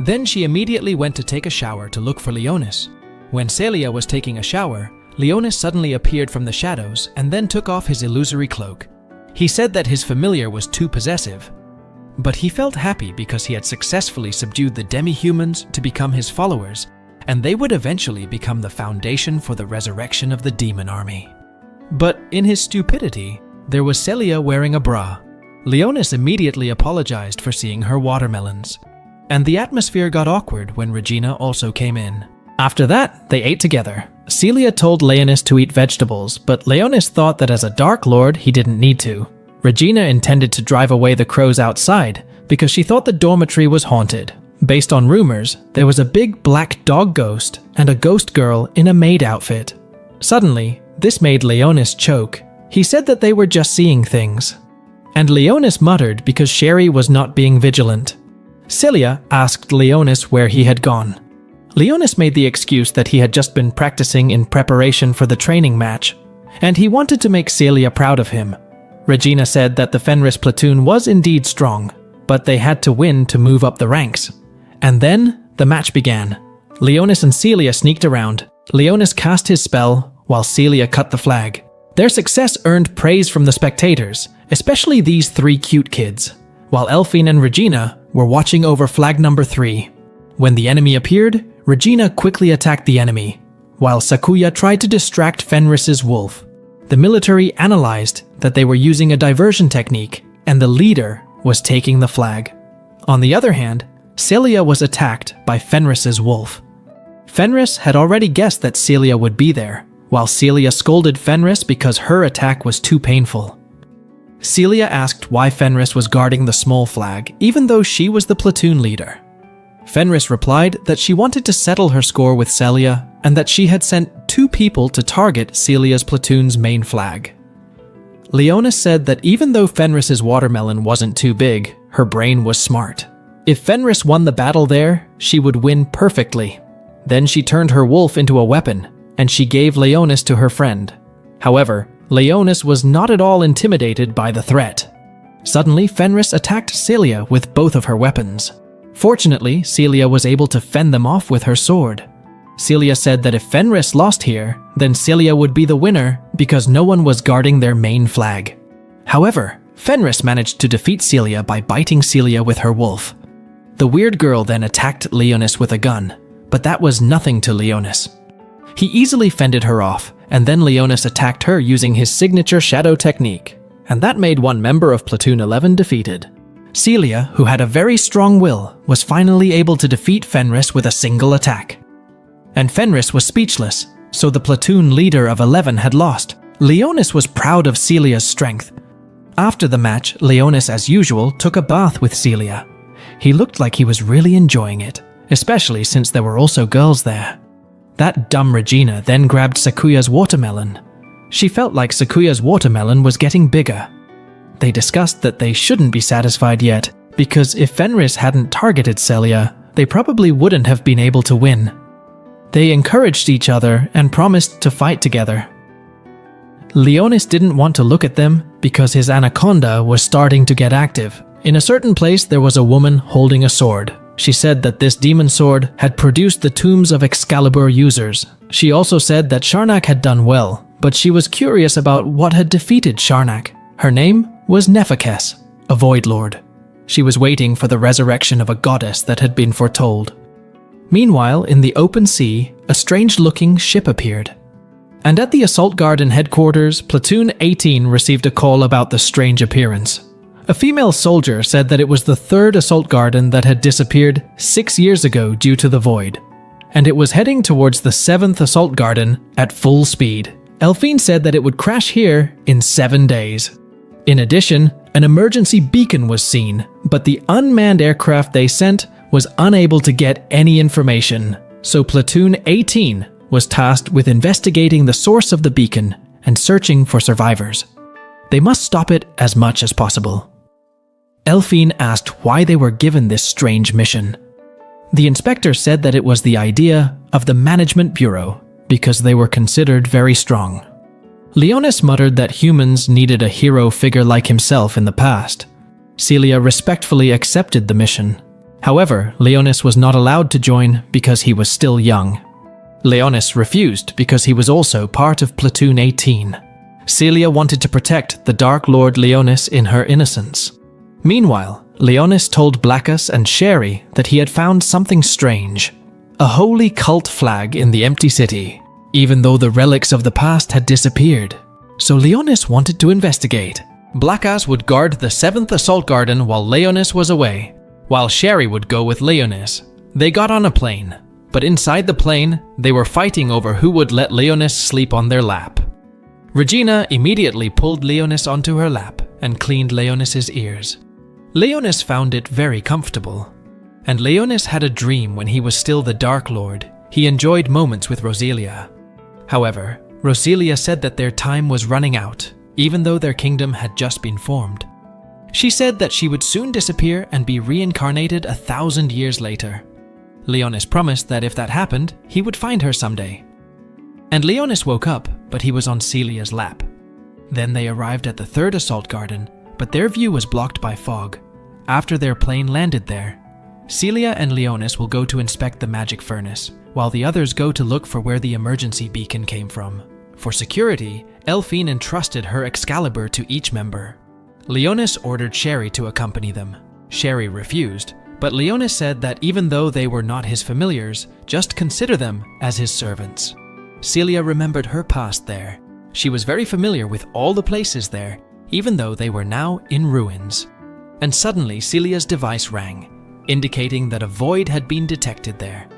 Then she immediately went to take a shower to look for Leonis. When Celia was taking a shower, Leonis suddenly appeared from the shadows and then took off his illusory cloak. He said that his familiar was too possessive, but he felt happy because he had successfully subdued the demi-humans to become his followers, and they would eventually become the foundation for the resurrection of the demon army. But in his stupidity, there was Celia wearing a bra. Leonis immediately apologized for seeing her watermelons, and the atmosphere got awkward when Regina also came in. After that, they ate together. Celia told Leonis to eat vegetables, but Leonis thought that as a Dark Lord, he didn't need to. Regina intended to drive away the crows outside because she thought the dormitory was haunted. Based on rumors, there was a big black dog ghost and a ghost girl in a maid outfit. Suddenly, this made Leonis choke. He said that they were just seeing things. And Leonis muttered because Sherry was not being vigilant. Celia asked Leonis where he had gone. Leonis made the excuse that he had just been practicing in preparation for the training match, and he wanted to make Celia proud of him. Regina said that the Fenris platoon was indeed strong, but they had to win to move up the ranks. And then, the match began. Leonis and Celia sneaked around. Leonis cast his spell, while Celia cut the flag. Their success earned praise from the spectators, especially these three cute kids, while Elphine and Regina were watching over flag number 3. When the enemy appeared, Regina quickly attacked the enemy, while Sakuya tried to distract Fenris's wolf. The military analyzed that they were using a diversion technique, and the leader was taking the flag. On the other hand, Celia was attacked by Fenris's wolf. Fenris had already guessed that Celia would be there, while Celia scolded Fenris because her attack was too painful. Celia asked why Fenris was guarding the small flag, even though she was the platoon leader. Fenris replied that she wanted to settle her score with Celia and that she had sent 2 people to target Celia's platoon's main flag. Leonis said that even though Fenris's watermelon wasn't too big, her brain was smart. If Fenris won the battle there, she would win perfectly. Then she turned her wolf into a weapon, and she gave Leonis to her friend. However, Leonis was not at all intimidated by the threat. Suddenly, Fenris attacked Celia with both of her weapons. Fortunately, Celia was able to fend them off with her sword. Celia said that if Fenris lost here, then Celia would be the winner because no one was guarding their main flag. However, Fenris managed to defeat Celia by biting Celia with her wolf. The weird girl then attacked Leonis with a gun, but that was nothing to Leonis. He easily fended her off, and then Leonis attacked her using his signature shadow technique, and that made one member of Platoon 11 defeated. Celia, who had a very strong will, was finally able to defeat Fenris with a single attack. And Fenris was speechless, so the platoon leader of 11 had lost. Leonis was proud of Celia's strength. After the match, Leonis, as usual, took a bath with Celia. He looked like he was really enjoying it, especially since there were also girls there. That dumb Regina then grabbed Sakuya's watermelon. She felt like Sakuya's watermelon was getting bigger. They discussed that they shouldn't be satisfied yet, because if Fenris hadn't targeted Celia, they probably wouldn't have been able to win. They encouraged each other and promised to fight together. Leonis didn't want to look at them because his anaconda was starting to get active. In a certain place there was a woman holding a sword. She said that this demon sword had produced the tombs of Excalibur users. She also said that Sharnak had done well, but she was curious about what had defeated Sharnak. Her name was Nephekes, a Void Lord. She was waiting for the resurrection of a goddess that had been foretold. Meanwhile, in the open sea, a strange-looking ship appeared. And at the Assault Garden headquarters, Platoon 18 received a call about the strange appearance. A female soldier said that it was the third Assault Garden that had disappeared 6 years ago due to the void, and it was heading towards the 7th Assault Garden at full speed. Elphine said that it would crash here in 7 days. In addition, an emergency beacon was seen, but the unmanned aircraft they sent was unable to get any information, so Platoon 18 was tasked with investigating the source of the beacon and searching for survivors. They must stop it as much as possible. Elphine asked why they were given this strange mission. The inspector said that it was the idea of the Management Bureau, because they were considered very strong. Leonis muttered that humans needed a hero figure like himself in the past. Celia respectfully accepted the mission. However, Leonis was not allowed to join because he was still young. Leonis refused because he was also part of Platoon 18. Celia wanted to protect the Dark Lord Leonis in her innocence. Meanwhile, Leonis told Blackus and Sherry that he had found something strange. A holy cult flag in the empty city, even though the relics of the past had disappeared. So Leonis wanted to investigate. Blackus would guard the 7th Assault Garden while Leonis was away, while Sherry would go with Leonis. They got on a plane, but inside the plane, they were fighting over who would let Leonis sleep on their lap. Regina immediately pulled Leonis onto her lap and cleaned Leonis's ears. Leonis found it very comfortable. And Leonis had a dream when he was still the Dark Lord. He enjoyed moments with Roselia. However, Roselia said that their time was running out, even though their kingdom had just been formed. She said that she would soon disappear and be reincarnated 1,000 years later. Leonis promised that if that happened, he would find her someday. And Leonis woke up, but he was on Celia's lap. Then they arrived at the 3rd Assault Garden, but their view was blocked by fog. After their plane landed there, Celia and Leonis will go to inspect the magic furnace, while the others go to look for where the emergency beacon came from. For security, Elphine entrusted her Excalibur to each member. Leonis ordered Sherry to accompany them. Sherry refused, but Leonis said that even though they were not his familiars, just consider them as his servants. Celia remembered her past there. She was very familiar with all the places there, even though they were now in ruins. And suddenly Celia's device rang, indicating that a void had been detected there.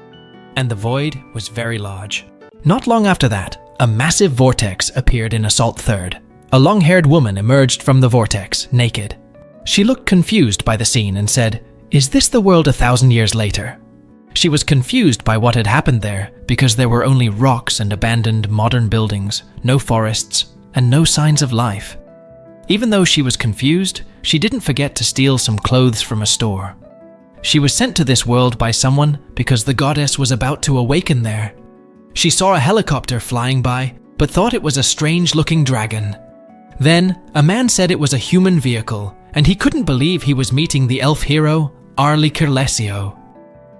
And the void was very large. Not long after that, a massive vortex appeared in Assault 3rd. A long-haired woman emerged from the vortex, naked. She looked confused by the scene and said, "Is this the world 1,000 years later?" She was confused by what had happened there because there were only rocks and abandoned modern buildings, no forests, and no signs of life. Even though she was confused, she didn't forget to steal some clothes from a store. She was sent to this world by someone because the goddess was about to awaken there. She saw a helicopter flying by, but thought it was a strange-looking dragon. Then, a man said it was a human vehicle, and he couldn't believe he was meeting the elf hero, Arli Kirlesio.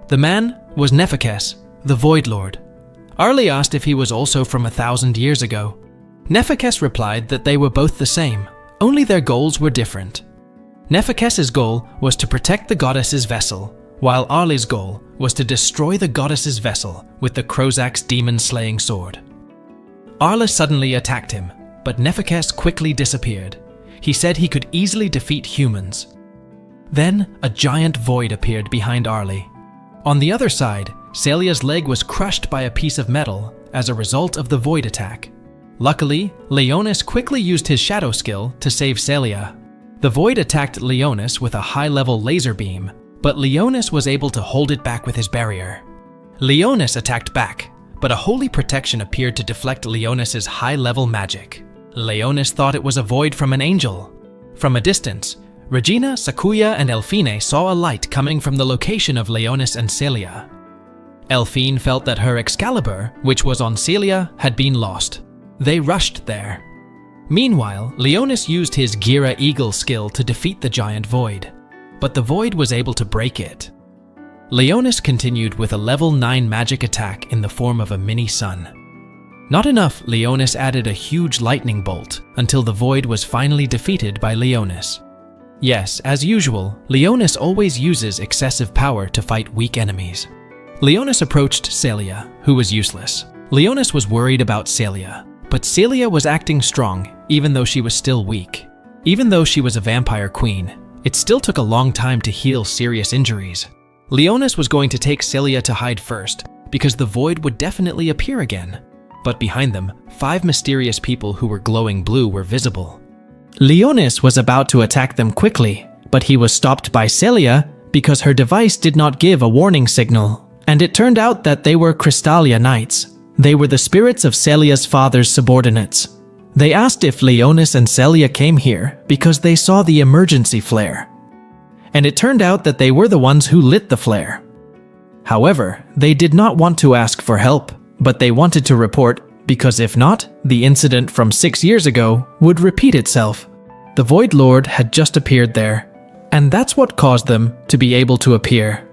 The man was Nephekes, the Void Lord. Arli asked if he was also from 1,000 years ago. Nephekes replied that they were both the same, only their goals were different. Nephekes' goal was to protect the goddess's vessel, while Arle's goal was to destroy the goddess's vessel with the Krozak's demon-slaying sword. Arle suddenly attacked him, but Nephekes quickly disappeared. He said he could easily defeat humans. Then, a giant void appeared behind Arle. On the other side, Celia's leg was crushed by a piece of metal as a result of the void attack. Luckily, Leonis quickly used his shadow skill to save Celia. The void attacked Leonis with a high-level laser beam, but Leonis was able to hold it back with his barrier. Leonis attacked back, but a holy protection appeared to deflect Leonis's high-level magic. Leonis thought it was a void from an angel. From a distance, Regina, Sakuya, and Elfine saw a light coming from the location of Leonis and Celia. Elfine felt that her Excalibur, which was on Celia, had been lost. They rushed there. Meanwhile, Leonis used his Gira Eagle skill to defeat the giant void, but the void was able to break it. Leonis continued with a level 9 magic attack in the form of a mini-sun. Not enough, Leonis added a huge lightning bolt until the void was finally defeated by Leonis. Yes, as usual, Leonis always uses excessive power to fight weak enemies. Leonis approached Celia, who was useless. Leonis was worried about Celia, but Celia was acting strong even though she was still weak. Even though she was a vampire queen, it still took a long time to heal serious injuries. Leonis was going to take Celia to hide first because the void would definitely appear again. But behind them, 5 mysterious people who were glowing blue were visible. Leonis was about to attack them quickly, but he was stopped by Celia because her device did not give a warning signal, and it turned out that they were Crystallia Knights. They were the spirits of Celia's father's subordinates. They asked if Leonis and Celia came here because they saw the emergency flare. And it turned out that they were the ones who lit the flare. However, they did not want to ask for help, but they wanted to report because if not, the incident from 6 years ago would repeat itself. The Void Lord had just appeared there, and that's what caused them to be able to appear.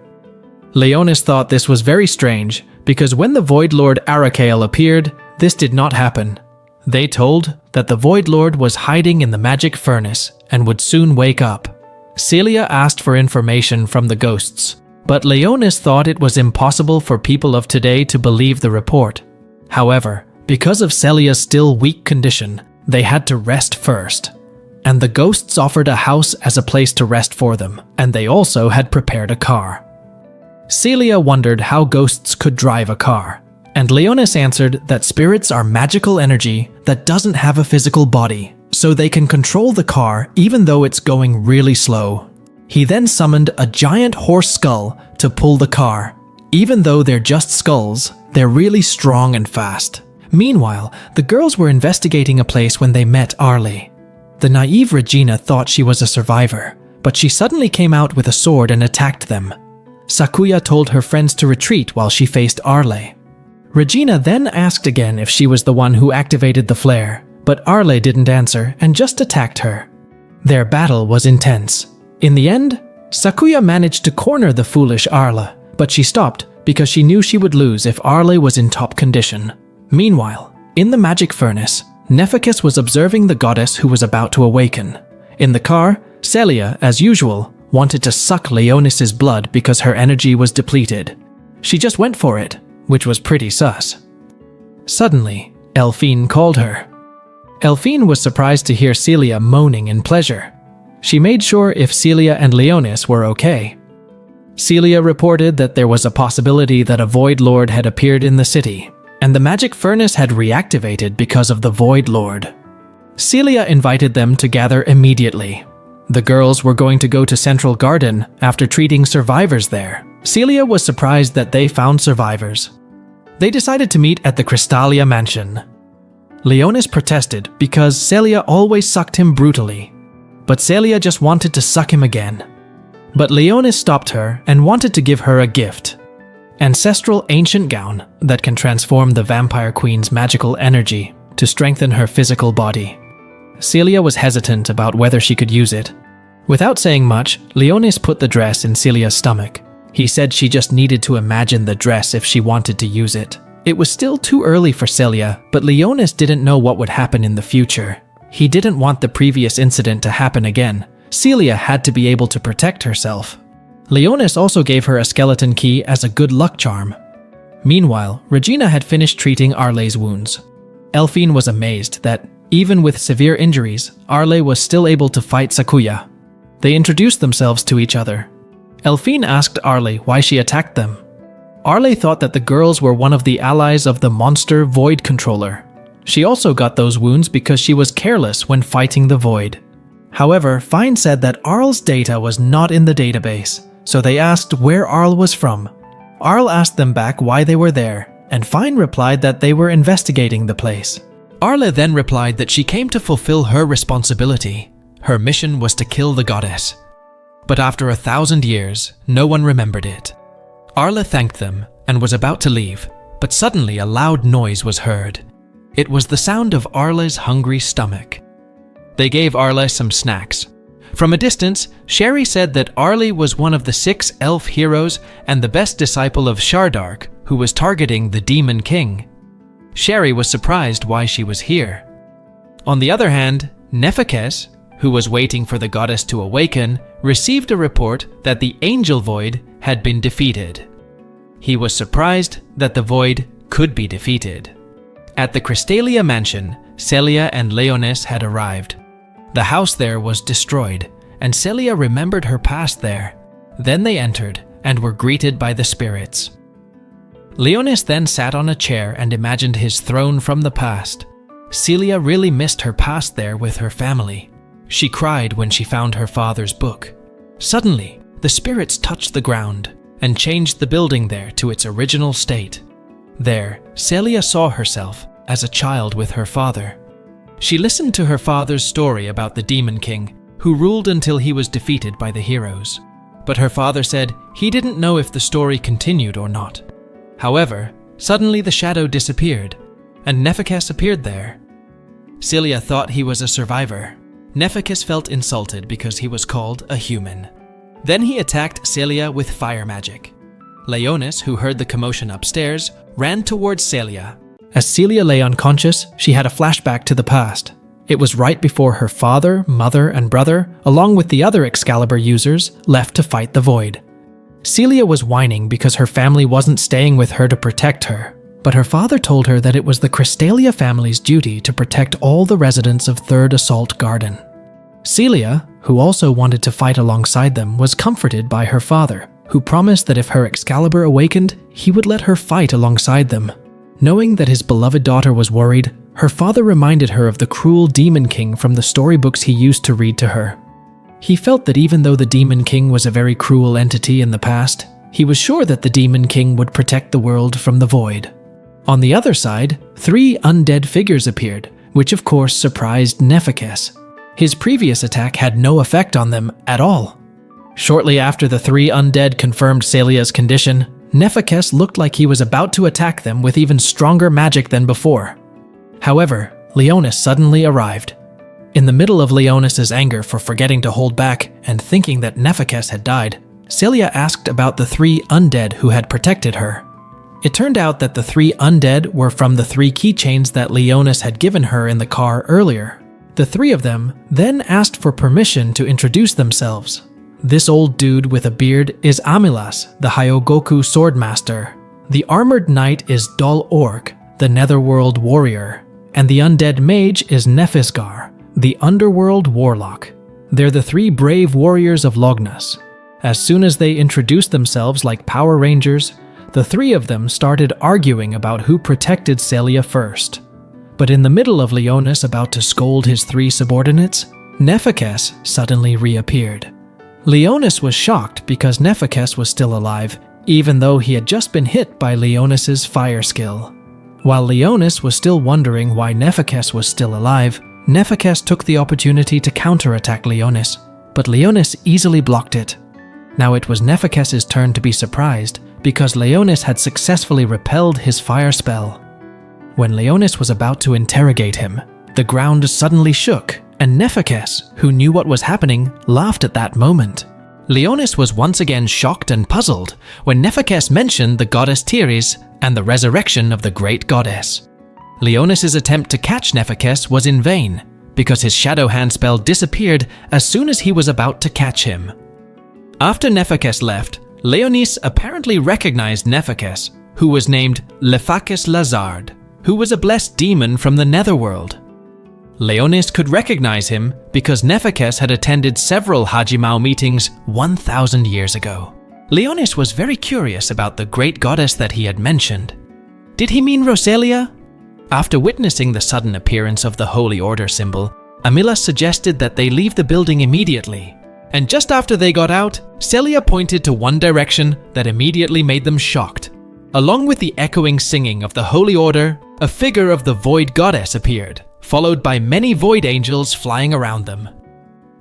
Leonis thought this was very strange because when the Void Lord Arakael appeared, this did not happen. They told that the Void Lord was hiding in the magic furnace and would soon wake up. Celia asked for information from the ghosts, but Leonis thought it was impossible for people of today to believe the report. However, because of Celia's still weak condition, they had to rest first. And the ghosts offered a house as a place to rest for them, and they also had prepared a car. Celia wondered how ghosts could drive a car, and Leonis answered that spirits are magical energy that doesn't have a physical body, so they can control the car even though it's going really slow. He then summoned a giant horse skull to pull the car. Even though they're just skulls, they're really strong and fast. Meanwhile, the girls were investigating a place when they met Arle. The naive Regina thought she was a survivor, but she suddenly came out with a sword and attacked them. Sakuya told her friends to retreat while she faced Arle. Regina then asked again if she was the one who activated the flare, but Arle didn't answer and just attacked her. Their battle was intense. In the end, Sakuya managed to corner the foolish Arle, but she stopped because she knew she would lose if Arle was in top condition. Meanwhile, in the magic furnace, Nephekes was observing the goddess who was about to awaken. In the car, Celia, as usual, wanted to suck Leonis's blood because her energy was depleted. She just went for it, which was pretty sus. Suddenly, Elfine called her. Elfine was surprised to hear Celia moaning in pleasure. She made sure if Celia and Leonis were okay. Celia reported that there was a possibility that a Void Lord had appeared in the city, and the magic furnace had reactivated because of the Void Lord. Celia invited them to gather immediately. The girls were going to go to Central Garden after treating survivors there. Celia was surprised that they found survivors. They decided to meet at the Crystallia mansion. Leonis protested because Celia always sucked him brutally, but Celia just wanted to suck him again. But Leonis stopped her and wanted to give her a gift. Ancestral ancient gown that can transform the vampire queen's magical energy to strengthen her physical body. Celia was hesitant about whether she could use it. Without saying much, Leonis put the dress in Celia's stomach. He said she just needed to imagine the dress if she wanted to use it. It was still too early for Celia, but Leonis didn't know what would happen in the future. He didn't want the previous incident to happen again. Celia had to be able to protect herself. Leonis also gave her a skeleton key as a good luck charm. Meanwhile, Regina had finished treating Arle's wounds. Elphine was amazed that, even with severe injuries, Arle was still able to fight Sakuya. They introduced themselves to each other. Elphine asked Arle why she attacked them. Arle thought that the girls were one of the allies of the monster Void Controller. She also got those wounds because she was careless when fighting the Void. However, Fine said that Arl's data was not in the database, so they asked where Arl was from. Arl asked them back why they were there, and Fine replied that they were investigating the place. Arle then replied that she came to fulfill her responsibility. Her mission was to kill the goddess. But after 1,000 years, no one remembered it. Arle thanked them and was about to leave, but suddenly a loud noise was heard. It was the sound of Arle's hungry stomach. They gave Arle some snacks. From a distance, Sherry said that Arle was one of the 6 elf heroes and the best disciple of Shardark, who was targeting the Demon King. Sherry was surprised why she was here. On the other hand, Nephekes, who was waiting for the goddess to awaken, received a report that the Angel Void had been defeated. He was surprised that the Void could be defeated. At the Crystallia mansion, Celia and Leonis had arrived. The house there was destroyed, and Celia remembered her past there. Then they entered and were greeted by the spirits. Leonis then sat on a chair and imagined his throne from the past. Celia really missed her past there with her family. She cried when she found her father's book. Suddenly, the spirits touched the ground and changed the building there to its original state. There, Celia saw herself as a child with her father. She listened to her father's story about the Demon King, who ruled until he was defeated by the heroes. But her father said he didn't know if the story continued or not. However, suddenly the shadow disappeared, and Nephekes appeared there. Celia thought he was a survivor. Nephekes felt insulted because he was called a human. Then he attacked Celia with fire magic. Leonis, who heard the commotion upstairs, ran towards Celia. As Celia lay unconscious, she had a flashback to the past. It was right before her father, mother, and brother, along with the other Excalibur users, left to fight the Void. Celia was whining because her family wasn't staying with her to protect her, but her father told her that it was the Crystallia family's duty to protect all the residents of 3rd Assault Garden. Celia, who also wanted to fight alongside them, was comforted by her father, who promised that if her Excalibur awakened, he would let her fight alongside them. Knowing that his beloved daughter was worried, her father reminded her of the cruel Demon King from the storybooks he used to read to her. He felt that even though the Demon King was a very cruel entity in the past, he was sure that the Demon King would protect the world from the Void. On the other side, 3 undead figures appeared, which of course surprised Nephekes. His previous attack had no effect on them at all. Shortly after the 3 undead confirmed Celia's condition, Nephekes looked like he was about to attack them with even stronger magic than before. However, Leonis suddenly arrived. In the middle of Leonis's anger for forgetting to hold back and thinking that Nephekes had died, Celia asked about the 3 undead who had protected her. It turned out that the 3 undead were from the 3 keychains that Leonis had given her in the car earlier. The 3 of them then asked for permission to introduce themselves. This old dude with a beard is Amilas, the Hyogoku Swordmaster. The armored knight is Dol Orc, the Netherworld Warrior. And the undead mage is Nephisgar, the Underworld Warlock. They're the 3 brave warriors of Lognus. As soon as they introduced themselves like Power Rangers, the 3 of them started arguing about who protected Celia first. But in the middle of Leonis about to scold his 3 subordinates, Nephekes suddenly reappeared. Leonis was shocked because Nephekes was still alive, even though he had just been hit by Leonis's fire skill. While Leonis was still wondering why Nephekes was still alive, Nephekes took the opportunity to counterattack Leonis, but Leonis easily blocked it. Now it was Nephekes' turn to be surprised, because Leonis had successfully repelled his fire spell. When Leonis was about to interrogate him, the ground suddenly shook, and Nephekes, who knew what was happening, laughed at that moment. Leonis was once again shocked and puzzled when Nephekes mentioned the goddess Tiris and the resurrection of the great goddess. Leonis' attempt to catch Nephekes was in vain, because his shadow hand spell disappeared as soon as he was about to catch him. After Nephakes left, Leonis apparently recognized Nephakes, who was named Lephakis Lazard, who was a blessed demon from the netherworld. Leonis could recognize him because Nephakes had attended several Hajimao meetings 1,000 years ago. Leonis was very curious about the great goddess that he had mentioned. Did he mean Rosalia? After witnessing the sudden appearance of the Holy Order symbol, Amila suggested that they leave the building immediately. And just after they got out, Celia pointed to one direction that immediately made them shocked. Along with the echoing singing of the Holy Order, a figure of the Void Goddess appeared, followed by many Void Angels flying around them.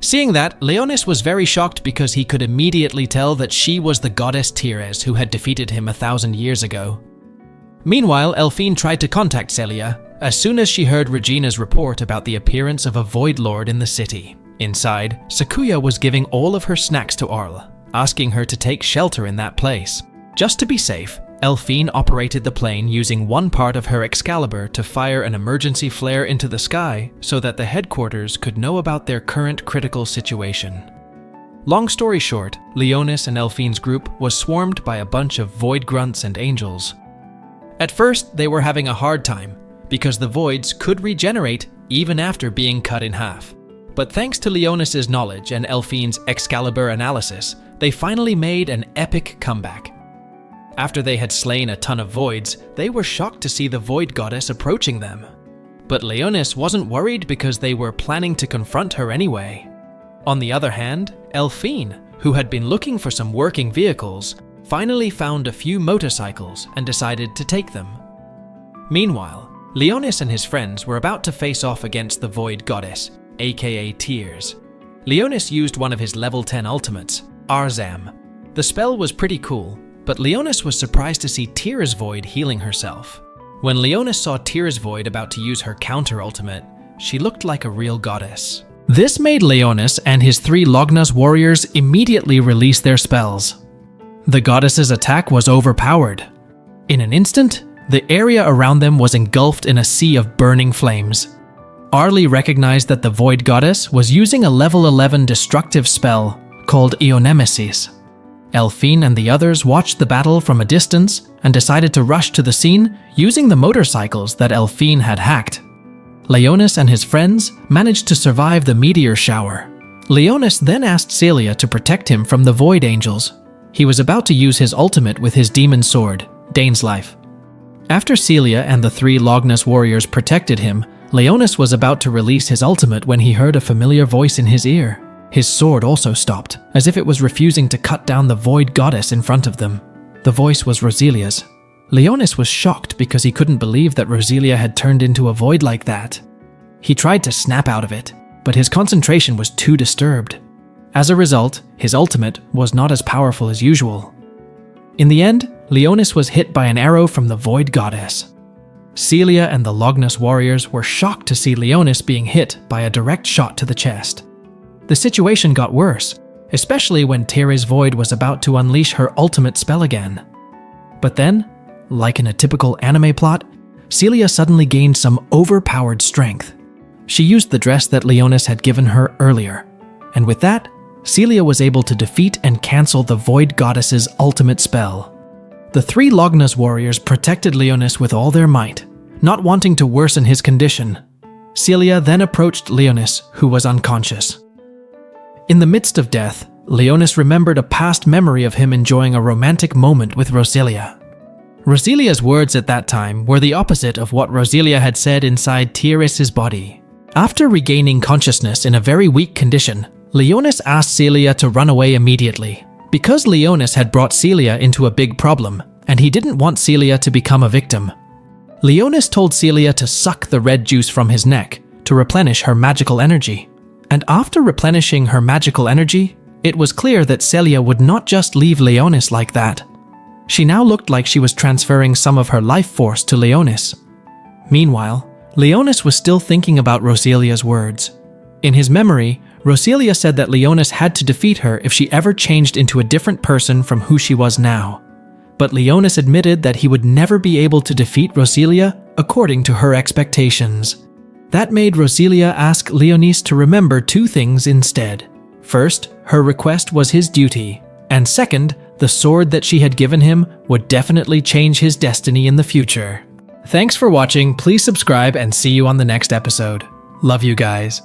Seeing that, Leonis was very shocked because he could immediately tell that she was the goddess Tires who had defeated him 1,000 years ago. Meanwhile, Elphine tried to contact Celia as soon as she heard Regina's report about the appearance of a Void Lord in the city. Inside, Sakuya was giving all of her snacks to Arl, asking her to take shelter in that place. Just to be safe, Elphine operated the plane using one part of her Excalibur to fire an emergency flare into the sky so that the headquarters could know about their current critical situation. Long story short, Leonis and Elphine's group was swarmed by a bunch of Void Grunts and Angels. At first, they were having a hard time because the Voids could regenerate even after being cut in half. But thanks to Leonis' knowledge and Elphine's Excalibur analysis, they finally made an epic comeback. After they had slain a ton of Voids, they were shocked to see the Void Goddess approaching them. But Leonis wasn't worried because they were planning to confront her anyway. On the other hand, Elphine, who had been looking for some working vehicles, finally found a few motorcycles and decided to take them. Meanwhile, Leonis and his friends were about to face off against the Void Goddess, aka Tears. Leonis used one of his level 10 ultimates, Arzam. The spell was pretty cool, but Leonis was surprised to see Tears Void healing herself. When Leonis saw Tears Void about to use her counter ultimate, she looked like a real goddess. This made Leonis and his 3 Lognas warriors immediately release their spells. The goddess's attack was overpowered. In an instant, the area around them was engulfed in a sea of burning flames. Arlie recognized that the Void Goddess was using a level 11 destructive spell called Ionemesis. Elphine and the others watched the battle from a distance and decided to rush to the scene using the motorcycles that Elphine had hacked. Leonis and his friends managed to survive the meteor shower. Leonis then asked Celia to protect him from the Void Angels. He was about to use his ultimate with his demon sword, Dane's Life. After Celia and the 3 Lognas warriors protected him, Leonis was about to release his ultimate when he heard a familiar voice in his ear. His sword also stopped, as if it was refusing to cut down the Void Goddess in front of them. The voice was Roselia's. Leonis was shocked because he couldn't believe that Roselia had turned into a void like that. He tried to snap out of it, but his concentration was too disturbed. As a result, his ultimate was not as powerful as usual. In the end, Leonis was hit by an arrow from the Void Goddess. Celia and the Lognas warriors were shocked to see Leonis being hit by a direct shot to the chest. The situation got worse, especially when Teres Void was about to unleash her ultimate spell again. But then, like in a typical anime plot, Celia suddenly gained some overpowered strength. She used the dress that Leonis had given her earlier, and with that, Celia was able to defeat and cancel the Void Goddess's ultimate spell. The 3 Lognas warriors protected Leonis with all their might, not wanting to worsen his condition. Celia then approached Leonis, who was unconscious. In the midst of death, Leonis remembered a past memory of him enjoying a romantic moment with Roselia. Roselia's words at that time were the opposite of what Roselia had said inside Teres's body. After regaining consciousness in a very weak condition, Leonis asked Celia to run away immediately, because Leonis had brought Celia into a big problem, and he didn't want Celia to become a victim. Leonis told Celia to suck the red juice from his neck to replenish her magical energy. And after replenishing her magical energy, it was clear that Celia would not just leave Leonis like that. She now looked like she was transferring some of her life force to Leonis. Meanwhile, Leonis was still thinking about Roselia's words. In his memory, Roselia said that Leonis had to defeat her if she ever changed into a different person from who she was now. But Leonis admitted that he would never be able to defeat Roselia according to her expectations. That made Roselia ask Leonis to remember 2 things instead. First, her request was his duty, And second, the sword that she had given him would definitely change his destiny in the future. Thanks for watching, please subscribe and see you on the next episode. Love you guys.